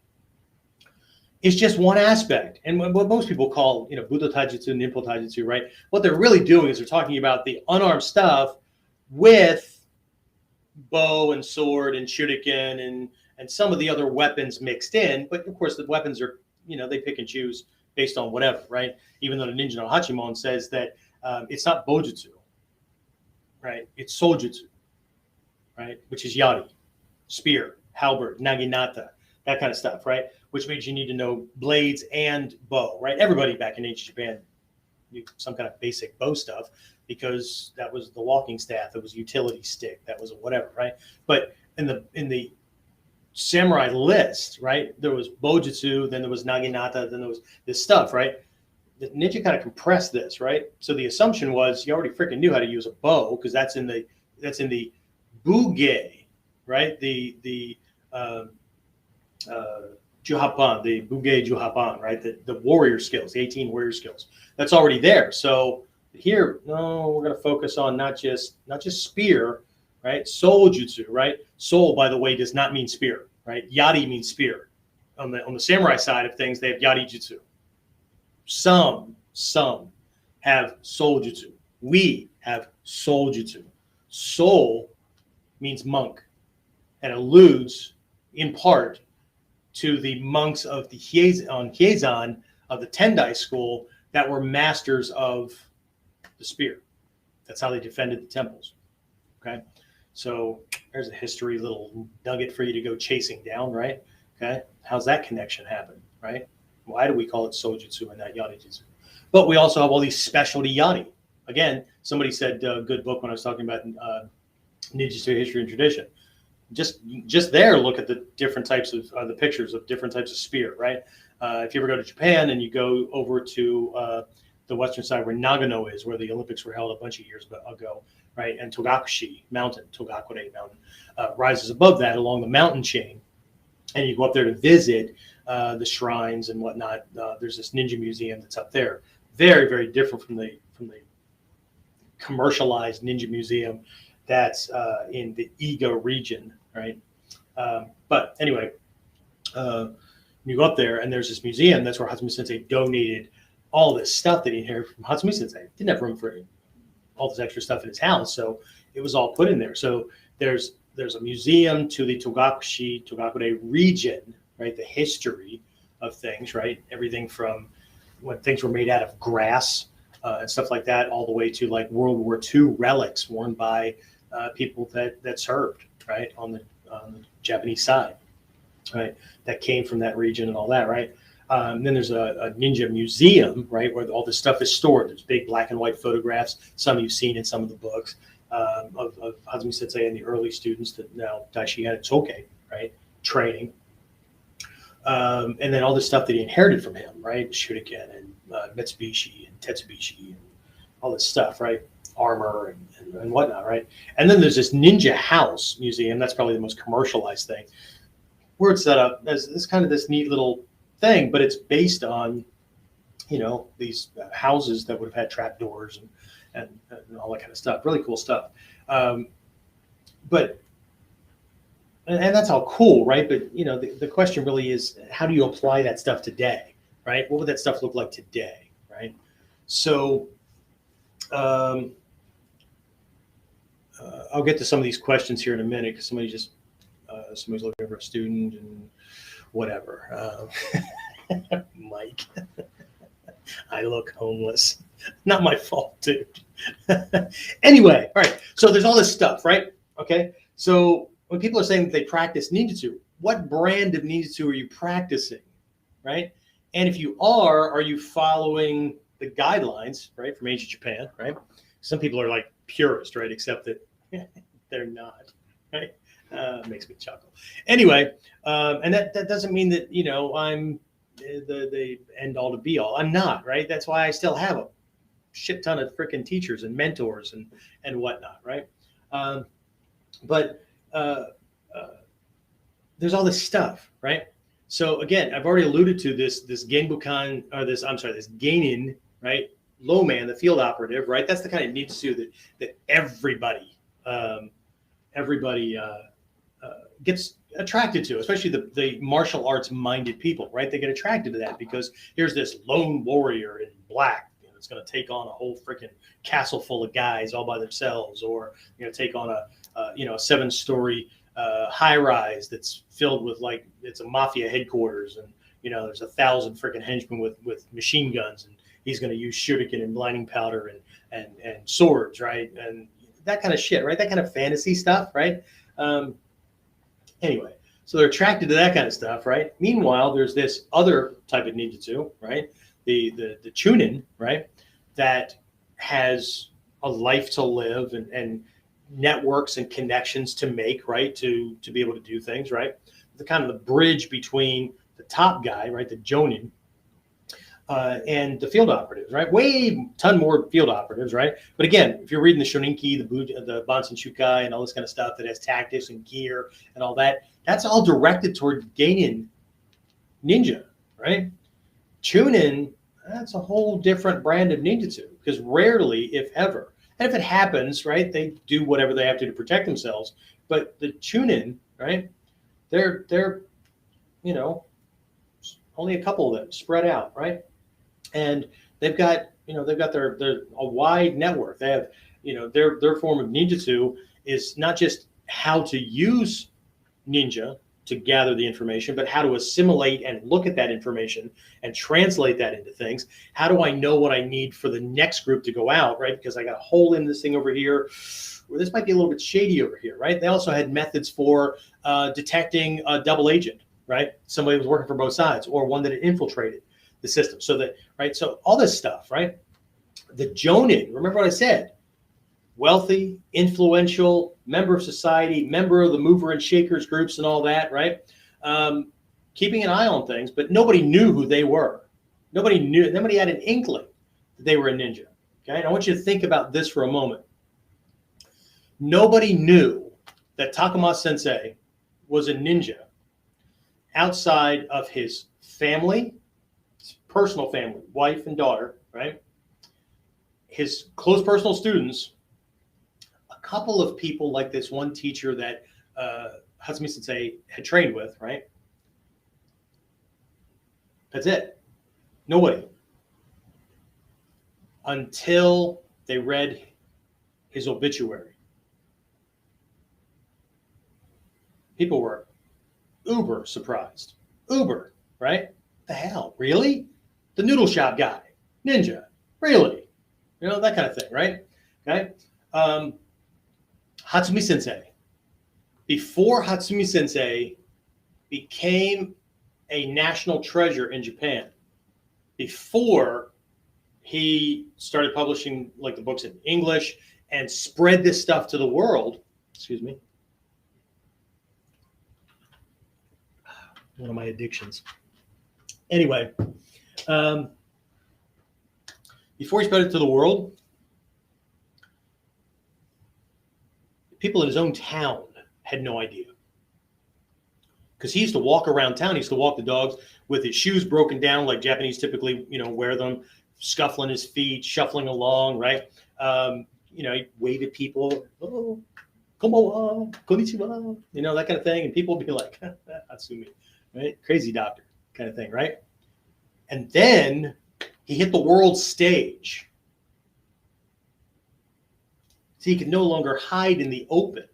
It's just one aspect, and what most people call, Budo Taijutsu, Ninpo Taijutsu, right? What they're really doing is they're talking about the unarmed stuff with bow and sword and shuriken and some of the other weapons mixed in. But of course, the weapons are, they pick and choose based on whatever, right? Even though the Ninja no Hachimon says that it's not bojutsu, right? It's soljutsu, right? Which is yari, spear, halberd, naginata, that kind of stuff, right? Which means you need to know blades and bow, right? Everybody back in ancient Japan knew some kind of basic bow stuff because that was the walking staff, that was utility stick, that was whatever, right? But in the samurai list, right, there was bojutsu, then there was naginata, then there was this stuff, right? The ninja kind of compressed this, right? So the assumption was you already freaking knew how to use a bow because that's in the buge, right? The Juhapan, the Buge Juhapan, right? The warrior skills, the 18 warrior skills. That's already there. So here, no, we're going to focus on not just spear, right? Soul jutsu, right? Soul, by the way, does not mean spear, right? Yari means spear. On the samurai side of things, they have yari jutsu. Some have soul jutsu, We have Soul-Jutsu. Soul means monk and alludes in part to the monks of the Hyezan of the Tendai school that were masters of the spear. That's how they defended the temples. Okay, so there's a history little nugget for you to go chasing down, right? Okay, how's that connection happen, right? Why do we call it Soul-Jutsu and not Yari Jutsu? But we also have all these specialty Yari. Again, somebody said good book when I was talking about Ninjutsu history and tradition. Just there, look at the different types of the pictures of different types of spear, right? If you ever go to Japan and you go over to the western side where Nagano is, where the Olympics were held a bunch of years ago, right? And Togakushi Mountain, Togakure Mountain, rises above that along the mountain chain. And you go up there to visit the shrines and whatnot. There's this ninja museum that's up there. Very, very different from the commercialized ninja museum that's in the Iga region, right? But anyway, you go up there and there's this museum. That's where Hatsumu Sensei donated all this stuff that he inherited from Hatsumu Sensei. Didn't have room for all this extra stuff in his house, so it was all put in there. So there's a museum to the Togakure region, right? The history of things, right? Everything from when things were made out of grass and stuff like that, all the way to like World War II relics worn by people that served, right, on the Japanese side, right? That came from that region and all that, right? Then there's a ninja museum, right, where all this stuff is stored. There's big black and white photographs, some you've seen in some of the books, of Hatsumu Sensei and the early students that now Daishi and Toke, right, training. And then all the stuff that he inherited from him, right, Shuriken and Metsubishi and Tetsubishi and all this stuff, right, armor and whatnot, right. And then there's this ninja house museum. That's probably the most commercialized thing, where it's set up as kind of this neat little thing, but it's based on, you know, these houses that would have had trap doors and all that kind of stuff. Really cool stuff. But that's all cool, right? But you know, the question really is, how do you apply that stuff today, right? What would that stuff look like today, right? So I'll get to some of these questions here in a minute, because somebody's looking for a student and whatever. Mike, I look homeless. Not my fault, dude. Anyway, all right. So there's all this stuff, right? Okay. So when people are saying that they practice ninjutsu, what brand of ninjutsu are you practicing, right? And if you are you following the guidelines, right, from ancient Japan, right? Some people are like purist, right? Except that they're not, right? Makes me chuckle. Anyway, and that doesn't mean that, you know, I'm the end all to be all. I'm not, right? That's why I still have a shit ton of freaking teachers and mentors and whatnot, right? But there's all this stuff, right? So again, I've already alluded to this Genbukan, or this Genin, right? Low man, the field operative, right? That's the kind of ninjutsu that everybody gets attracted to, especially the martial arts minded people, right? They get attracted to that because here's this lone warrior in black, you know, it's going to take on a whole freaking castle full of guys all by themselves, or, you know, take on a 7-story high rise that's filled with, like, it's a mafia headquarters, and, you know, there's 1,000 freaking henchmen with machine guns, and he's going to use shuriken and blinding powder and swords, right? And that kind of shit, right? That kind of fantasy stuff, right? Anyway, so they're attracted to that kind of stuff, right? Meanwhile, there's this other type of ninjutsu, right? The chunin, right? That has a life to live and networks and connections to make, right? To be able to do things, right? The kind of the bridge between the top guy, right? The jonin, and the field operatives, right? Ton more field operatives, right? But again, if you're reading the Shoninki, the Bansen Shukai, and all this kind of stuff that has tactics and gear and all that, that's all directed toward gaining ninja, right? Chunin, that's a whole different brand of ninjutsu, because rarely, if ever, and if it happens, right, they do whatever they have to protect themselves. But the chunin, right, they're you know, only a couple of them spread out, right? And they've got they've got their a wide network. They have, their form of ninjutsu is not just how to use ninja to gather the information, but how to assimilate and look at that information and translate that into things. How do I know what I need for the next group to go out, right? Because I got a hole in this thing over here, or this might be a little bit shady over here, right? They also had methods for detecting a double agent, right? Somebody was working for both sides, or one that had infiltrated the system. So that, right? So all this stuff, right? The Jonin, remember what I said? Wealthy, influential, member of society, member of the mover and shakers groups and all that, right? Keeping an eye on things, but nobody knew who they were. Nobody had an inkling that they were a ninja. Okay, and I want you to think about this for a moment. Nobody knew that Takuma Sensei was a ninja outside of his family, his personal family, wife and daughter, right? His close personal students, a couple of people like this one teacher that Hatsumu Sensei had trained with, right? That's it. Nobody. Until they read his obituary. People were uber surprised. Uber, right? What the hell? Really? The noodle shop guy, ninja, really? That kind of thing, right? Okay. Hatsumu Sensei. Before Hatsumu Sensei became a national treasure in Japan, before he started publishing like the books in English and spread this stuff to the world, excuse me, one of my addictions. Anyway, before he spread it to the world, people in his own town had no idea. Because he used to walk around town, he used to walk the dogs with his shoes broken down like Japanese typically, wear them, scuffling his feet, shuffling along, right? He'd wave at people, oh, konbanwa, konnichiwa, that kind of thing. And people would be like, Hatsumi, right? Crazy doctor kind of thing, right? And then he hit the world stage. So he could no longer hide in the open,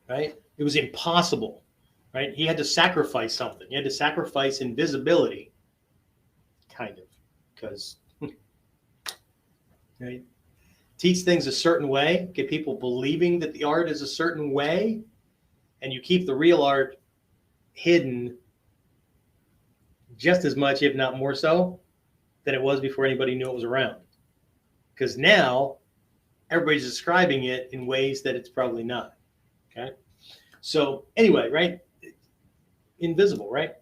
right? It was impossible, right? He had to sacrifice something. He had to sacrifice invisibility, kind of, because, right? Teach things a certain way, get people believing that the art is a certain way, and you keep the real art hidden just as much, if not more so, than it was before anybody knew it was around. Because now everybody's describing it in ways that it's probably not. Okay. So anyway, right? Invisible, right?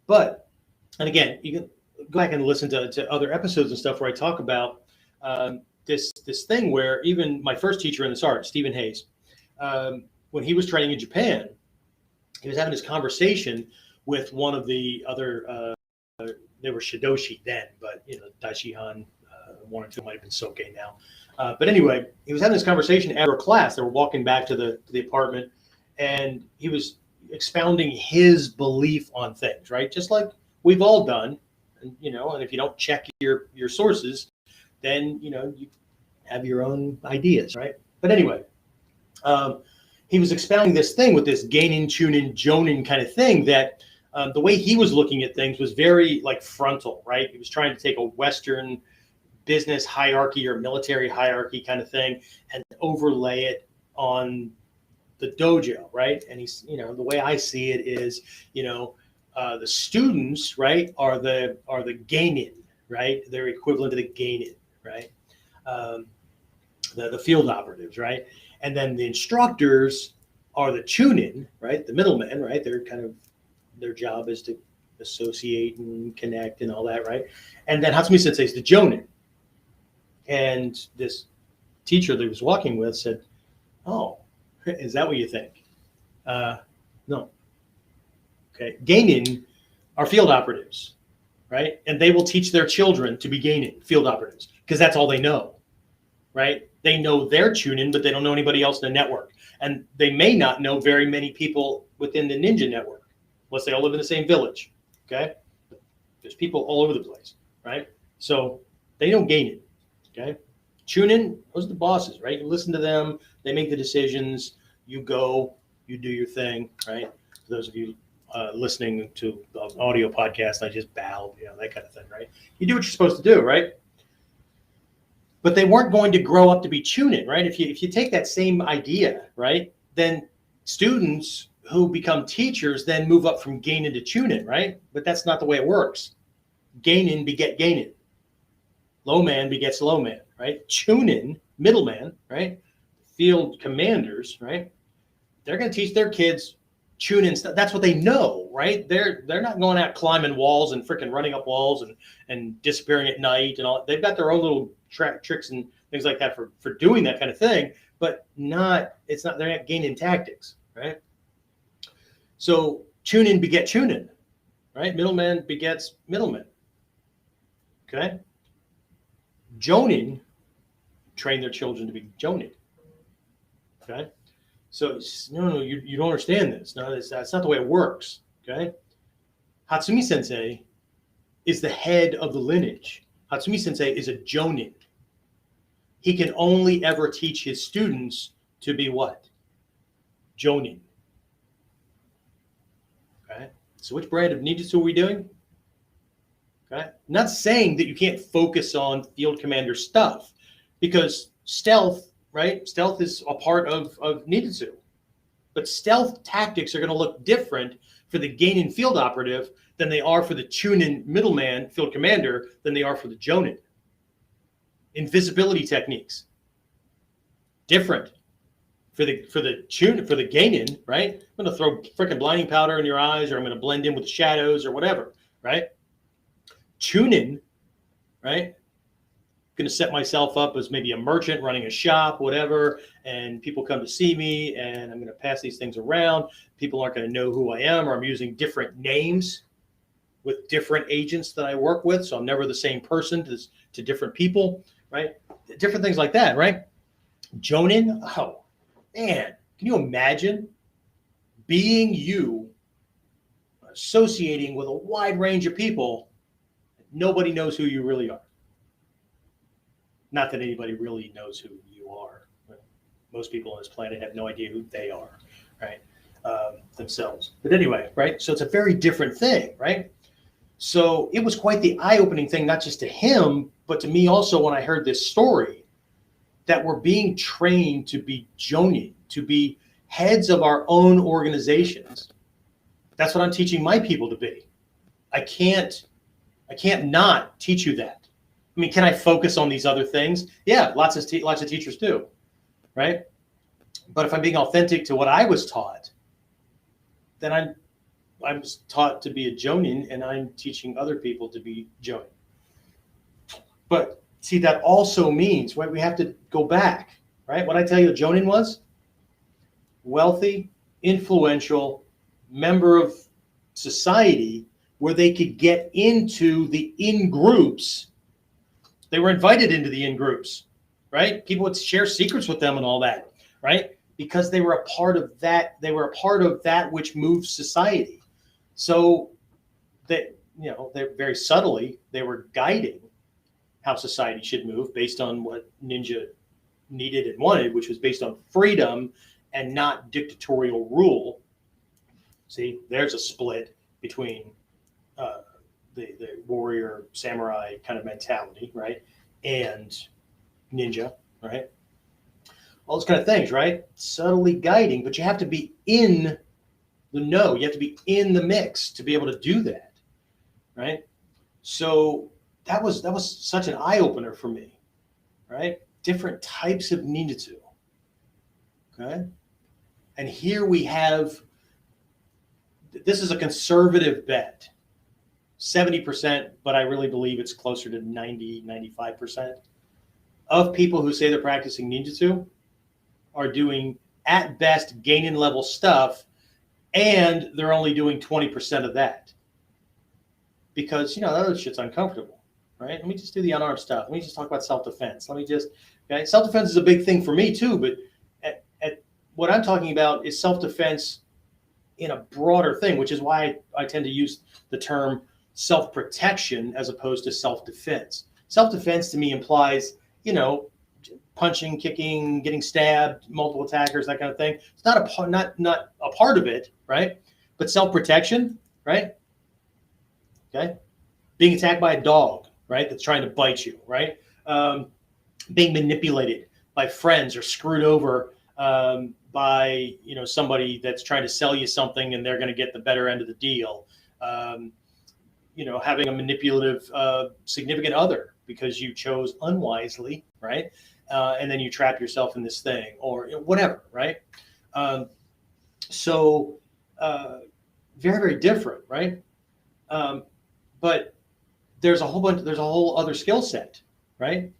But, and again, you can go back and listen to other episodes and stuff where I talk about this thing where even my first teacher in this art, Stephen Hayes, when he was training in Japan, he was having this conversation with one of the other, they were Shidoshi then, but Daishihan, one or two might have been Soke now. But anyway, he was having this conversation after class. They were walking back to the apartment, and he was expounding his belief on things, right? Just like we've all done, and and if you don't check your sources, then you have your own ideas, right? But anyway, he was expounding this thing with this Geinin, Chunin, Jonin kind of thing that the way he was looking at things was very like frontal, right? He was trying to take a Western business hierarchy or military hierarchy kind of thing and overlay it on the dojo, right? And he's, the way I see it is, the students, right, are the geinin, right? They're equivalent to the geinin, right? The field operatives, right? And then the instructors are the chunin, right? The middlemen, right? They're kind of, their job is to associate and connect and all that, right? And then Hatsumu Sensei is the jonin. And this teacher that he was walking with said, "Oh, is that what you think?" No. Okay. Geinin are field operatives, right? And they will teach their children to be geinin, field operatives, because that's all they know, right? They know their chunin, but they don't know anybody else in the network. And they may not know very many people within the ninja network, unless they all live in the same village, okay? There's people all over the place, right? So they don't gain it. Okay. Chunin, those are the bosses, right? You listen to them, they make the decisions, you go, you do your thing, right? For those of you listening to the audio podcast, I just bow, that kind of thing, right? You do what you're supposed to do, right? But they weren't going to grow up to be Chunin, right? If you take that same idea, right, then students who become teachers then move up from Geinin to Chunin, right? But that's not the way it works. Geinin beget Geinin. Low man begets low man, right? Chunin, middleman, right? Field commanders, right? They're going to teach their kids Chunin stuff. That's what they know, right? They're not going out climbing walls and freaking running up walls and disappearing at night and all. They've got their own little tricks and things like that for doing that kind of thing, but they're not gaining tactics, right? So Chunin beget Chunin, right? Middleman begets middleman. Okay. Jonin train their children to be Jonin. Okay. So no, you don't understand this. No, that's not the way it works. Okay. Hatsumi Sensei is the head of the lineage. Hatsumi Sensei is a Jonin. He can only ever teach his students to be what? Jonin. Okay. So which brand of ninjutsu are we doing? Okay. I'm not saying that you can't focus on field commander stuff, because stealth, right? Stealth is a part of ninjutsu. But stealth tactics are going to look different for the Geinin field operative than they are for the Chunin middleman field commander than they are for the Jonin. Invisibility techniques different for the Geinin, right? I'm going to throw freaking blinding powder in your eyes, or I'm going to blend in with the shadows or whatever, right? Chunin, right? Going to set myself up as maybe a merchant running a shop, whatever, and people come to see me, and I'm going to pass these things around. People aren't going to know who I am, or I'm using different names with different agents that I work with, so I'm never the same person to different people, right? Different things like that, right? Jonin, oh man, can you imagine being you, associating with a wide range of people? Nobody knows who you really are. Not that anybody really knows who you are. Most people on this planet have no idea who they are, right? Themselves. But anyway, right? So it's a very different thing, right? So it was quite the eye-opening thing, not just to him, but to me also when I heard this story, that we're being trained to be Jonin, to be heads of our own organizations. That's what I'm teaching my people to be. I can't not teach you that. I mean, can I focus on these other things? Yeah, lots of teachers do, right? But if I'm being authentic to what I was taught, then I'm taught to be a Jonin, and I'm teaching other people to be Jonin. But see, that also means, right, we have to go back, right? What I tell you, a Jonin was wealthy, influential member of society where they could get into the in-groups. They were invited into the in-groups, right? People would share secrets with them and all that, right? Because they were a part of that. They were a part of that which moves society. So that, they're very subtly, they were guiding how society should move based on what Ninja needed and wanted, which was based on freedom and not dictatorial rule. See, there's a split between the warrior samurai kind of mentality, right? And ninja, right? All those kind of things, right? Subtly guiding, but you have to be in the know. You have to be in the mix to be able to do that, right? So that was such an eye opener for me, right? Different types of ninjutsu, okay? And here we have, this is a conservative bet, 70%, but I really believe it's closer to 90, 95% of people who say they're practicing ninjutsu are doing at best Geinin level stuff, and they're only doing 20% of that because that other shit's uncomfortable, right? Let me just do the unarmed stuff. Let me just talk about self-defense. Okay, self-defense is a big thing for me too, but at what I'm talking about is self-defense in a broader thing, which is why I tend to use the term self-protection as opposed to self-defense. Self-defense to me implies, punching, kicking, getting stabbed, multiple attackers, that kind of thing. It's not a part of it, right? But self-protection, right? Okay. Being attacked by a dog, right? That's trying to bite you, right? Being manipulated by friends or screwed over by somebody that's trying to sell you something and they're going to get the better end of the deal. Having a manipulative significant other because you chose unwisely, right? And then you trap yourself in this thing or whatever, right? So very, very different, right? But there's a whole other skill set, right?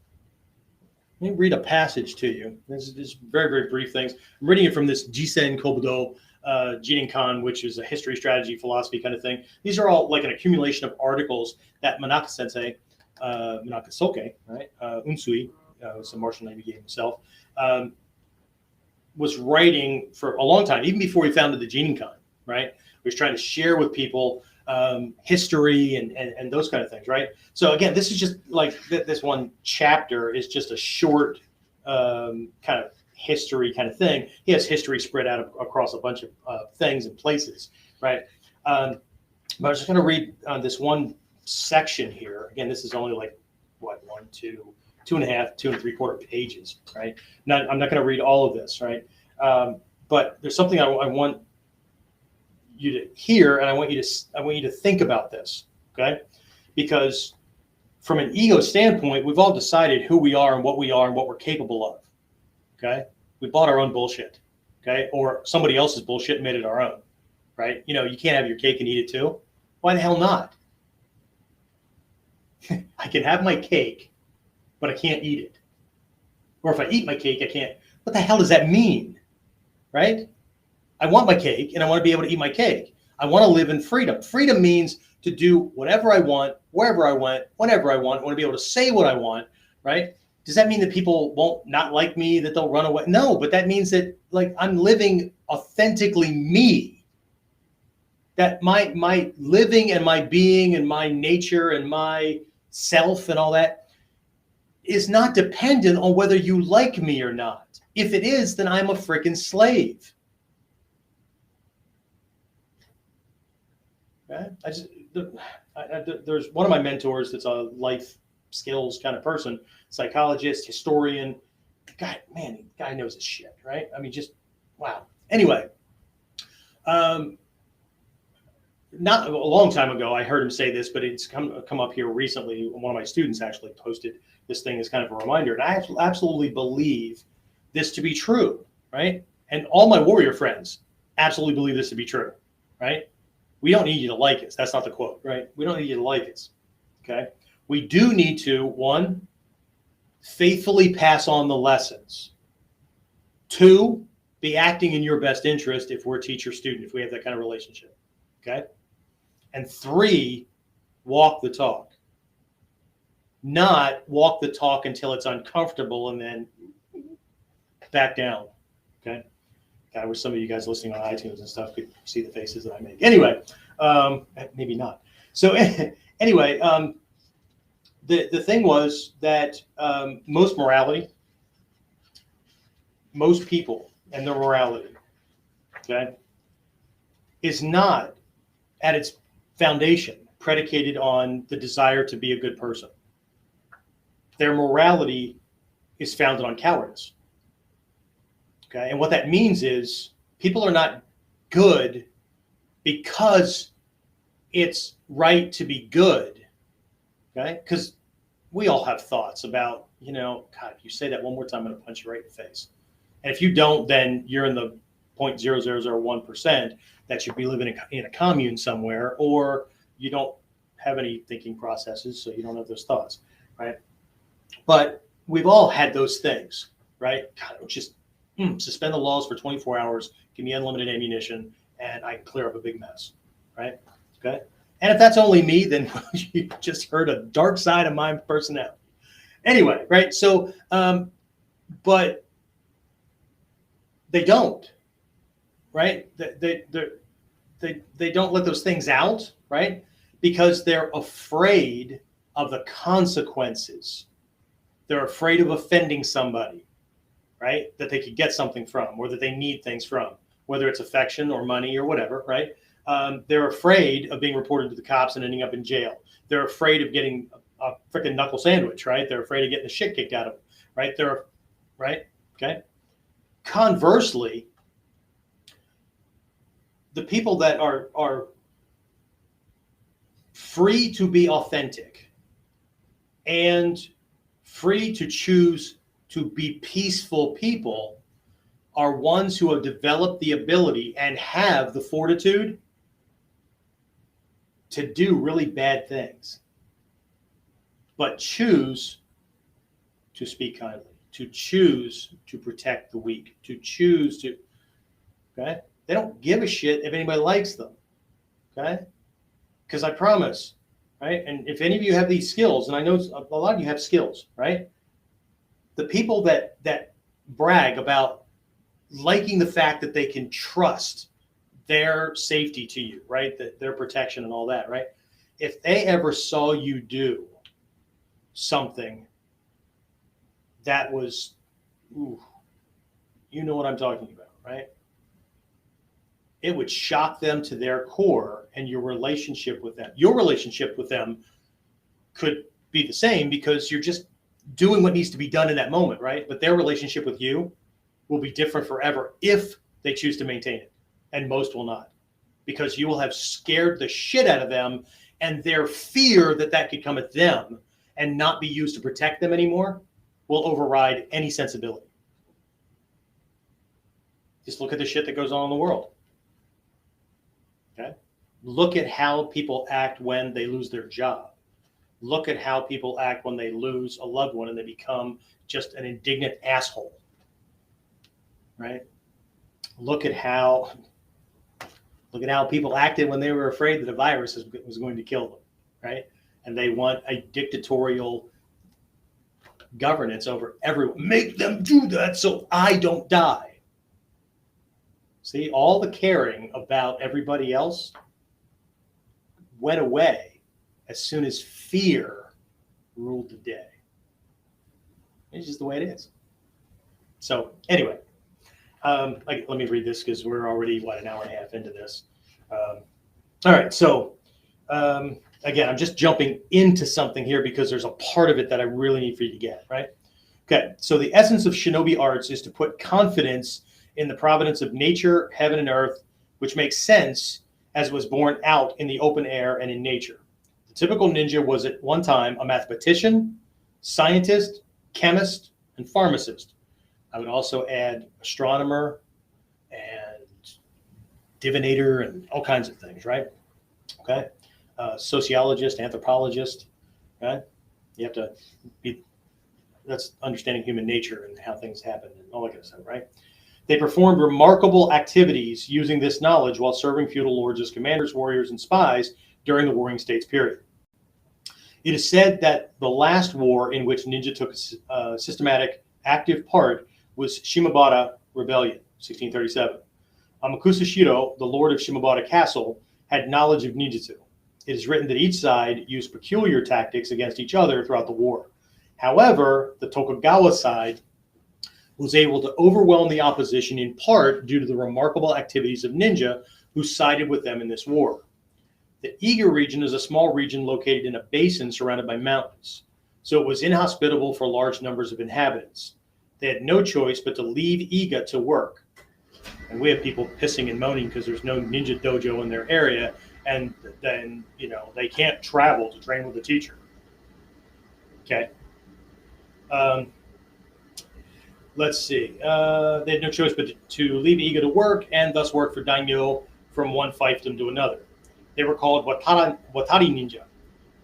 Let me read a passage to you. This is very, very brief things. I'm reading it from this Jisen Kobudo Jininkan, which is a history, strategy, philosophy kind of thing. These are all like an accumulation of articles that Manaka Sensei, Manaka Soke, right? Unsui, some martial name he gave himself, was writing for a long time, even before he founded the Jininkan, right? He was trying to share with people history and those kind of things, right? So again, this is just like this one chapter is just a short kind of history kind of thing. He has history spread out across a bunch of things and places, right? But I was just going to read this one section here. Again, this is only like what, 2 and 3/4 pages, right? I'm not going to read all of this, right? But there's something I want you to hear, and I want you to think about this, okay? Because from an ego standpoint, we've all decided who we are and what we're capable of, okay? We bought our own bullshit, okay? Or somebody else's bullshit and made it our own, right? You can't have your cake and eat it too. Why the hell not? I can have my cake, but I can't eat it. Or if I eat my cake, I can't. What the hell does that mean, right? I want my cake and I want to be able to eat my cake. I want to live in freedom. Freedom means to do whatever I want, wherever I want, whenever I want. I want to be able to say what I want, right? Does that mean that people won't not like me, that they'll run away? No, but that means that like I'm living authentically me. That my living and my being and my nature and my self and all that is not dependent on whether you like me or not. If it is, then I'm a freaking slave. Okay? There's one of my mentors that's a life skills kind of person, psychologist, historian. God, man, the guy knows his shit, right? I mean, just wow. Anyway, not a long time ago, I heard him say this, but it's come up here recently. One of my students actually posted this thing as kind of a reminder, and I absolutely believe this to be true, right? And all my warrior friends absolutely believe this to be true, right? We don't need you to like us. That's not the quote, right? We don't need you to like us, okay? We do need to, 1, faithfully pass on the lessons. 2, be acting in your best interest if we're teacher-student, if we have that kind of relationship, okay? And 3, walk the talk. Not walk the talk until it's uncomfortable and then back down, okay? I wish some of you guys listening on iTunes and stuff could see the faces that I make. Anyway, maybe not. So anyway, the thing was that most people and their morality, okay, is not at its foundation predicated on the desire to be a good person. Their morality is founded on cowardice. Okay, and what that means is people are not good because it's right to be good. Okay, because we all have thoughts about, God, if you say that one more time, I'm going to punch you right in the face. And if you don't, then you're in the 0.0001% that should be living in a commune somewhere, or you don't have any thinking processes, so you don't have those thoughts, right? But we've all had those things, right? God, just suspend the laws for 24 hours, give me unlimited ammunition, and I can clear up a big mess, right? Okay. And if that's only me, then you just heard a dark side of my personality. Anyway, right? So, but they don't, right? They don't let those things out, right? Because they're afraid of the consequences. They're afraid of offending somebody, right? That they could get something from, or that they need things from, whether it's affection or money or whatever, right? They're afraid of being reported to the cops and ending up in jail. They're afraid of getting a freaking knuckle sandwich, right? They're afraid of getting the shit kicked out of them, right? Right? Okay. Conversely, the people that are free to be authentic and free to choose to be peaceful people are ones who have developed the ability and have the fortitude to do really bad things, but choose to speak kindly, to choose to protect the weak, to choose to, okay? They don't give a shit if anybody likes them, okay? Because I promise, right? And if any of you have these skills, and I know a lot of you have skills, right? The people that brag about liking the fact that they can trust their safety to you, right? Their protection and all that, right? If they ever saw you do something that was, ooh, you know what I'm talking about, right? It would shock them to their core, and your relationship with them could be the same because you're just doing what needs to be done in that moment, right? But their relationship with you will be different forever if they choose to maintain it. And most will not, because you will have scared the shit out of them, and their fear that could come at them and not be used to protect them anymore will override any sensibility. Just look at the shit that goes on in the world. Okay? Look at how people act when they lose their job. Look at how people act when they lose a loved one and they become just an indignant asshole. Right? Look at how people acted when they were afraid that a virus was going to kill them, right? And they want a dictatorial governance over everyone. Make them do that so I don't die. See, all the caring about everybody else went away as soon as fear ruled the day. It's just the way it is. So anyway, let me read this because we're already, an hour and a half into this. All right, so again, I'm just jumping into something here because there's a part of it that I really need for you to get, right? Okay, so the essence of shinobi arts is to put confidence in the providence of nature, heaven, and earth, which makes sense as was born out in the open air and in nature. The typical ninja was at one time a mathematician, scientist, chemist, and pharmacist. I would also add astronomer and divinator and all kinds of things, right? Okay. Sociologist, anthropologist, right? You have to be, that's understanding human nature and how things happen and all that kind of stuff, right? They performed remarkable activities using this knowledge while serving feudal lords as commanders, warriors, and spies during the Warring States period. It is said that the last war in which ninja took a systematic active part was Shimabara Rebellion, 1637. Amakusa Shiro, the lord of Shimabara Castle, had knowledge of ninjutsu. It is written that each side used peculiar tactics against each other throughout the war. However, the Tokugawa side was able to overwhelm the opposition in part due to the remarkable activities of ninja who sided with them in this war. The Iga region is a small region located in a basin surrounded by mountains, so it was inhospitable for large numbers of inhabitants. They had no choice but to leave Iga to work. And we have people pissing and moaning because there's no ninja dojo in their area, and then, they can't travel to train with a teacher. Okay. Let's see. They had no choice but to leave Iga to work and thus work for daimyo from one fiefdom to another. They were called Watari ninja,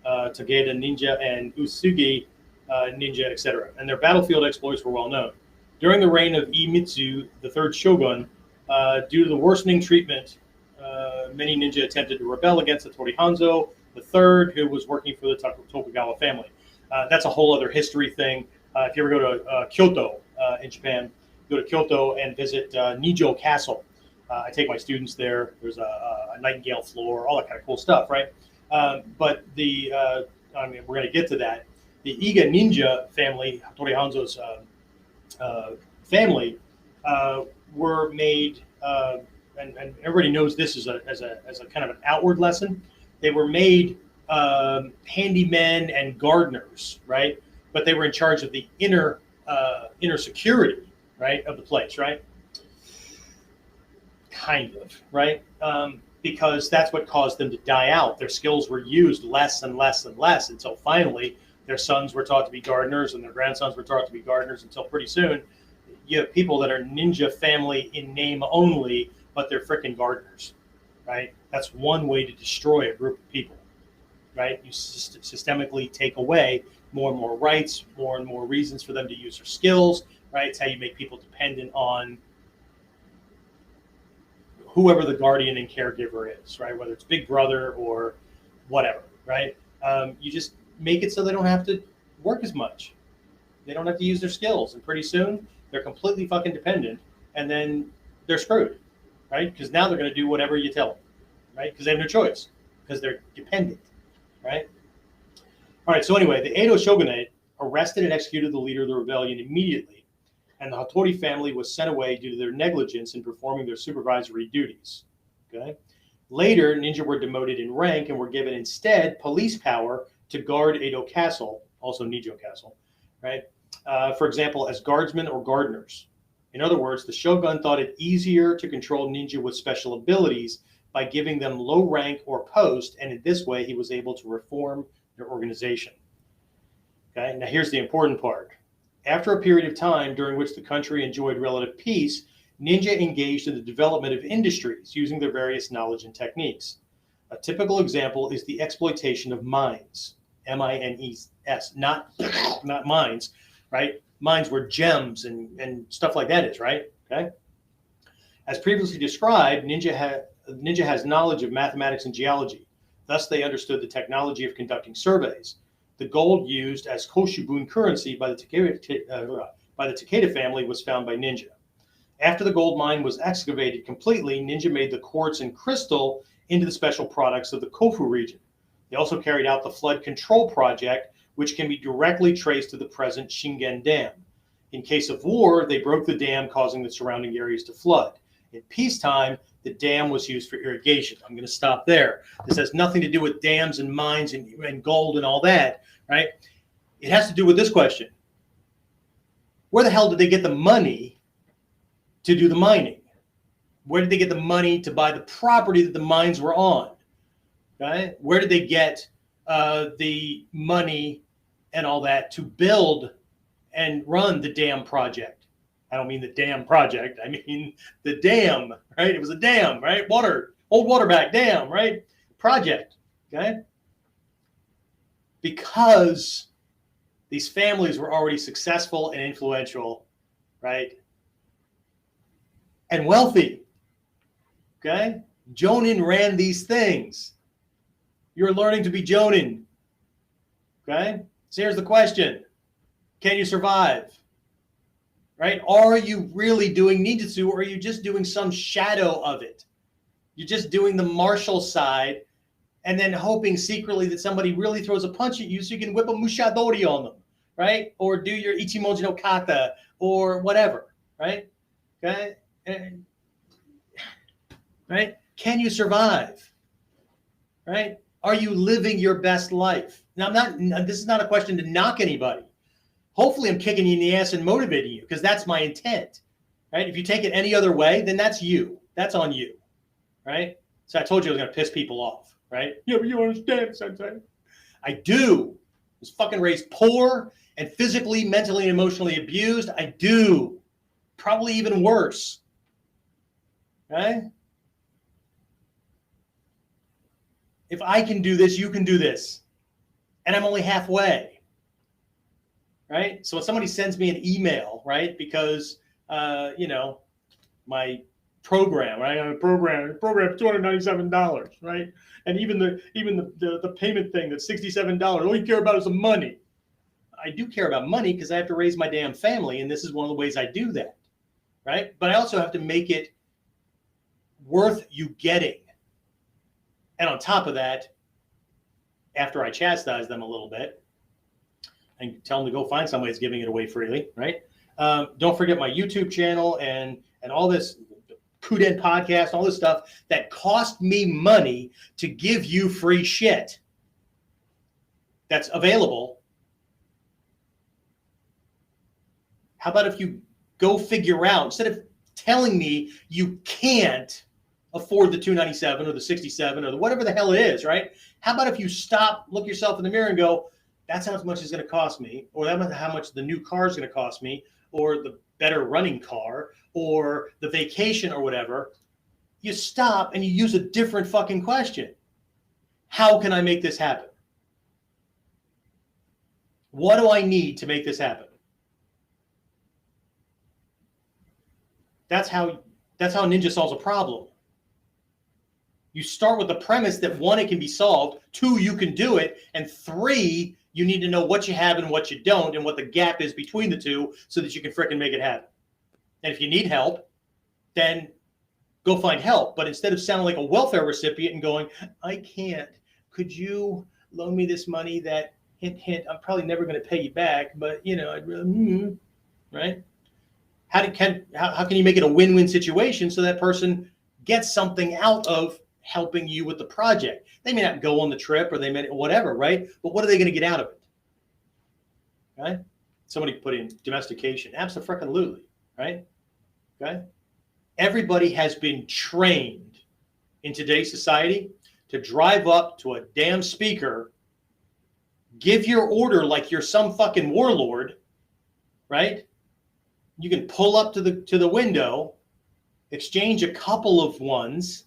Togeda ninja, and Usugi ninja, etc. And their battlefield exploits were well known. During the reign of Iemitsu, the third shogun, due to the worsening treatment, many ninja attempted to rebel against the Torihanzo the third, who was working for the Tokugawa family. That's a whole other history thing. If you ever go to Kyoto in Japan, go to Kyoto and visit Nijo Castle. I take my students there. There's a nightingale floor, all that kind of cool stuff, right? But I mean, we're going to get to that. The Iga Ninja family, Hattori Hanzo's family, were made, and everybody knows this as a kind of an outward lesson. They were made handymen and gardeners, right? But they were in charge of the inner security, right, of the place, right? Kind of, right? Because that's what caused them to die out. Their skills were used less and less and less until finally their sons were taught to be gardeners and their grandsons were taught to be gardeners until pretty soon you have people that are ninja family in name only, but they're freaking gardeners, right? That's one way to destroy a group of people, right? You systemically take away more and more rights, more and more reasons for them to use their skills, right? It's how you make people dependent on whoever the guardian and caregiver is, right? Whether it's Big Brother or whatever, right? You just make it so they don't have to work as much. They don't have to use their skills. And pretty soon, they're completely fucking dependent. And then they're screwed, right? Because now they're going to do whatever you tell them, right? Because they have no choice. Because they're dependent, right? All right, so anyway, the Edo shogunate arrested and executed the leader of the rebellion immediately. And the Hattori family was sent away due to their negligence in performing their supervisory duties. Okay. Later, ninja were demoted in rank and were given instead police power to guard Edo Castle, also Nijo Castle, right? For example, as guardsmen or gardeners. In other words, the shogun thought it easier to control ninja with special abilities by giving them low rank or post, and in this way, he was able to reform their organization. Okay. Now, here's the important part. After a period of time during which the country enjoyed relative peace, ninja engaged in the development of industries using their various knowledge and techniques. A typical example is the exploitation of mines, M-I-N-E-S, not mines, right? Mines where gems and stuff like that is, right? Okay. As previously described, ninja has knowledge of mathematics and geology. Thus, they understood the technology of conducting surveys. The gold used as Koshubun currency by the Takeda family was found by ninja. After the gold mine was excavated completely, ninja made the quartz and crystal into the special products of the Kofu region. They also carried out the flood control project, which can be directly traced to the present Shingen Dam. In case of war, they broke the dam, causing the surrounding areas to flood. In peacetime, the dam was used for irrigation. I'm going to stop there. This has nothing to do with dams and mines and gold and all that, right? It has to do with this question. Where the hell did they get the money to do the mining? Where did they get the money to buy the property that the mines were on? Okay? Where did they get the money and all that to build and run the dam project? I don't mean the dam project. I mean the dam, right? It was a dam, right? Old waterback dam, right? Project, okay? Because these families were already successful and influential, right? And wealthy, okay? Jonin ran these things. You're learning to be Jonin, okay? So here's the question. Can you survive? Right? Are you really doing ninjutsu, or are you just doing some shadow of it? You're just doing the martial side and then hoping secretly that somebody really throws a punch at you so you can whip a mushadori on them, right? Or do your ichimoji no kata or whatever, right? Okay? Right? Can you survive? Right? Are you living your best life? Now, this is not a question to knock anybody. Hopefully I'm kicking you in the ass and motivating you, because that's my intent, right? If you take it any other way, then that's you. That's on you, right? So I told you I was going to piss people off, right? Yeah, but you understand, Sensei. I do. I was fucking raised poor and physically, mentally, and emotionally abused. I do. Probably even worse, right? If I can do this, you can do this. And I'm only halfway. Right? So when somebody sends me an email, right, because my program, right, I have a program $297, right, and even the payment thing that's $67. All you care about is the money. I do care about money because I have to raise my damn family, and this is one of the ways I do that, right? But I also have to make it worth you getting, and on top of that, after I chastise them a little bit and tell them to go find somebody that's giving it away freely, right? Don't forget my YouTube channel and all this KUDEN podcast, all this stuff that cost me money to give you free shit that's available. How about if you go figure out, instead of telling me you can't afford the 297 or the 67 or the whatever the hell it is, right? How about if you stop, look yourself in the mirror and go, that's how much it's going to cost me, or that's how much the new car is going to cost me, or the better running car, or the vacation or whatever. You stop and you use a different fucking question. How can I make this happen? What do I need to make this happen? That's how Ninja solves a problem. You start with the premise that 1, it can be solved, 2, you can do it, and 3, you need to know what you have and what you don't and what the gap is between the two so that you can frickin' make it happen. And if you need help, then go find help. But instead of sounding like a welfare recipient and going, I can't, could you loan me this money that, hint, hint, I'm probably never going to pay you back, but, you know, I'd really, right? How can you make it a win-win situation so that person gets something out of helping you with the project? They may not go on the trip or they may whatever, right? But what are they going to get out of it? Right? Somebody put in domestication. Abso-freaking-lutely, right? Okay? Everybody has been trained in today's society to drive up to a damn speaker, give your order like you're some fucking warlord, right? You can pull up to the window, exchange a couple of ones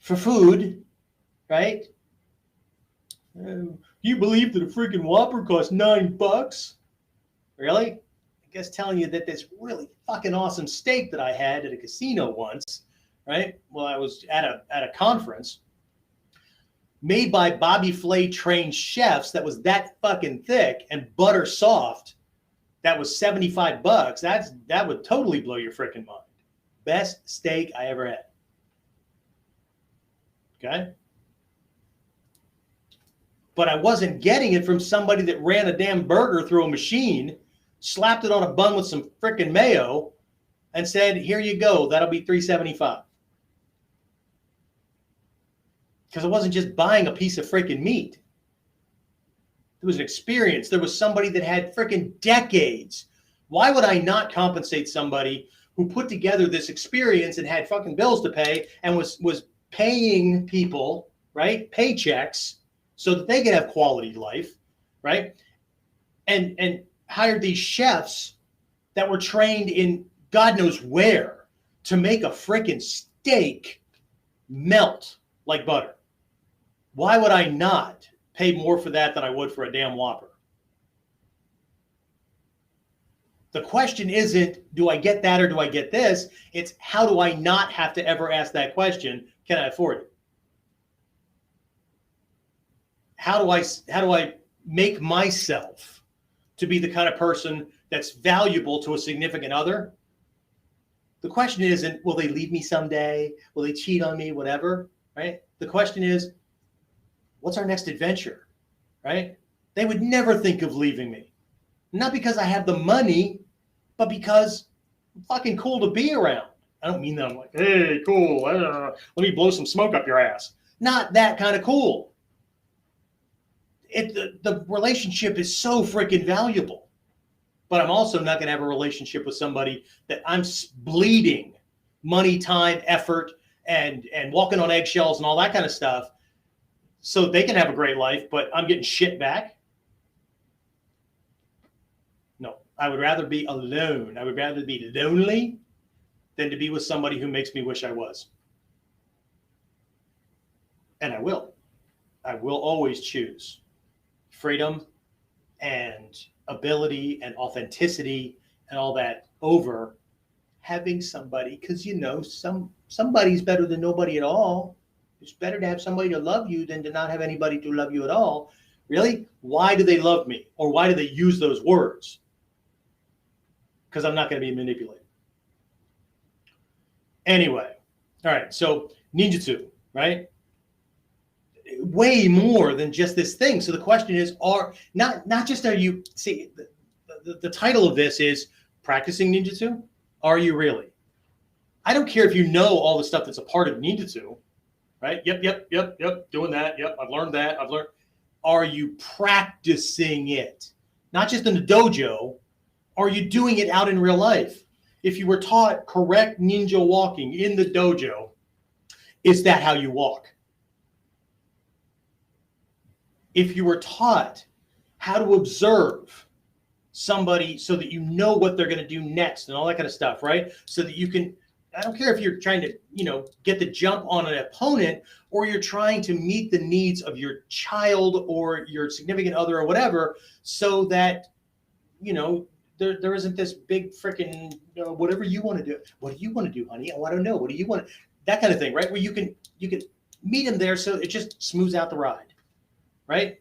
for food, right? You believe that a freaking Whopper costs $9? Really? I guess telling you that this really fucking awesome steak that I had at a casino once, right? Well, I was at a conference made by Bobby Flay trained chefs that was that fucking thick and butter soft. That was $75. That would totally blow your freaking mind. Best steak I ever had. Okay? But I wasn't getting it from somebody that ran a damn burger through a machine, slapped it on a bun with some freaking mayo, and said, here you go, that'll be $3.75. Because I wasn't just buying a piece of freaking meat. There was an experience. There was somebody that had freaking decades. Why would I not compensate somebody who put together this experience and had fucking bills to pay and was paying people, right, paychecks so that they could have quality life, right? And hired these chefs that were trained in God knows where to make a freaking steak melt like butter. Why would I not pay more for that than I would for a damn Whopper? The question isn't, do I get that or do I get this? It's how do I not have to ever ask that question? Can I afford it? How do I make myself to be the kind of person that's valuable to a significant other? The question isn't, will they leave me someday? Will they cheat on me? Whatever, right? The question is, what's our next adventure, right? They would never think of leaving me. Not because I have the money, but because I'm fucking cool to be around. I don't mean that I'm like, hey, cool, let me blow some smoke up your ass. Not that kind of cool. The relationship is so freaking valuable. But I'm also not going to have a relationship with somebody that I'm bleeding money, time, effort, and walking on eggshells and all that kind of stuff so they can have a great life, but I'm getting shit back. No, I would rather be alone. I would rather be lonely than to be with somebody who makes me wish I was. And I will. I will always choose freedom and ability and authenticity and all that over having somebody, because somebody's better than nobody at all. It's better to have somebody to love you than to not have anybody to love you at all. Really? Why do they love me? Or why do they use those words? Because I'm not going to be manipulated. Anyway, all right, so ninjutsu, right? way more than just this thing. So the question is, are you see the title of this is practicing ninjutsu? Are you really? I don't care if you know all the stuff that's a part of ninjutsu, right? Yep. Doing that. Yep. I've learned that. Are you practicing it? Not just in the dojo. Are you doing it out in real life? If you were taught correct ninja walking in the dojo, is that how you walk? If you were taught how to observe somebody so that you know what they're going to do next and all that kind of stuff, right? So that you can, I don't care if you're trying to, get the jump on an opponent, or you're trying to meet the needs of your child or your significant other or whatever, so that, there isn't this big freaking, whatever you want to do. What do you want to do, honey? Oh, I don't know. What do you want? That kind of thing, right? Where you can meet them there so it just smooths out the ride, right?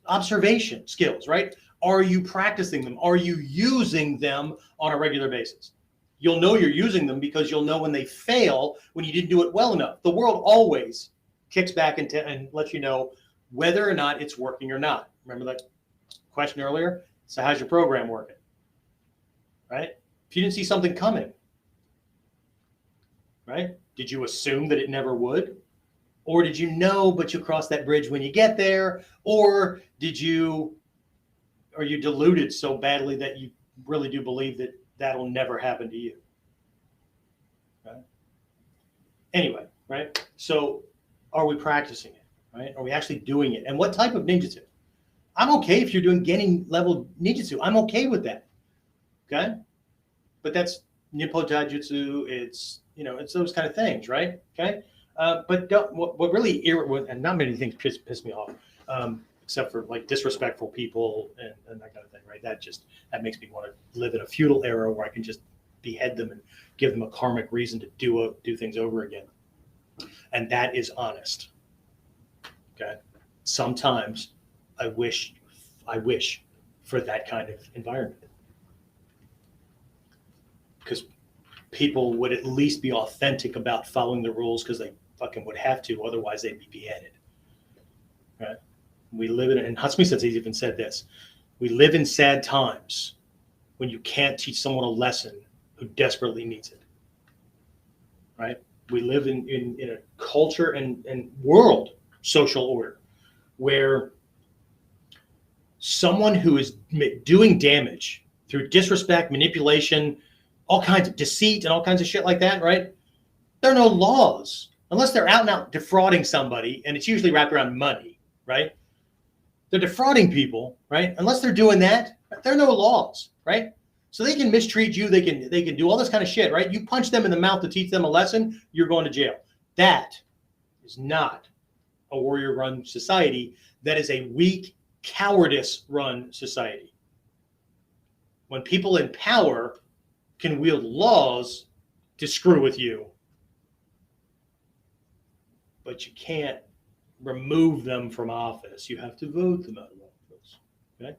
Observation skills, right? Are you practicing them? Are you using them on a regular basis? You'll know you're using them because you'll know when they fail, when you didn't do it well enough. The world always kicks back and lets you know whether or not it's working or not. Remember that question earlier? So how's your program working? Right? If you didn't see something coming, right? Did you assume that it never would? Or did you know, but you'll cross that bridge when you get there? Or are you deluded so badly that you really do believe that that'll never happen to you? Right? Anyway, right? So are we practicing it, right? Are we actually doing it? And what type of ninjutsu? I'm okay if you're doing genin level ninjutsu. I'm okay with that. Okay? But that's Nippo Taijutsu. It's, it's those kind of things, right? Okay? But what really and not many things piss me off, except for like disrespectful people and that kind of thing, right? That makes me want to live in a feudal era where I can just behead them and give them a karmic reason to do things over again. And that is honest. Okay. Sometimes I wish for that kind of environment, because people would at least be authentic about following the rules, because they fucking would have to, otherwise they'd be beheaded. Right? We live in, and Hatsumu Sensei even said this, we live in sad times when you can't teach someone a lesson who desperately needs it. Right? We live in a culture and world social order where someone who is doing damage through disrespect, manipulation, all kinds of deceit and all kinds of shit like that, right? There are no laws unless they're out and out defrauding somebody, and it's usually wrapped around money, right? They're defrauding people, right? Unless they're doing that, there are no laws, right? So they can mistreat you, they can do all this kind of shit, right? You punch them in the mouth to teach them a lesson, you're going to jail. That is not a warrior-run society. That is a weak, cowardice-run society. When people in power can wield laws to screw with you, but you can't remove them from office. You have to vote them out of office. Okay?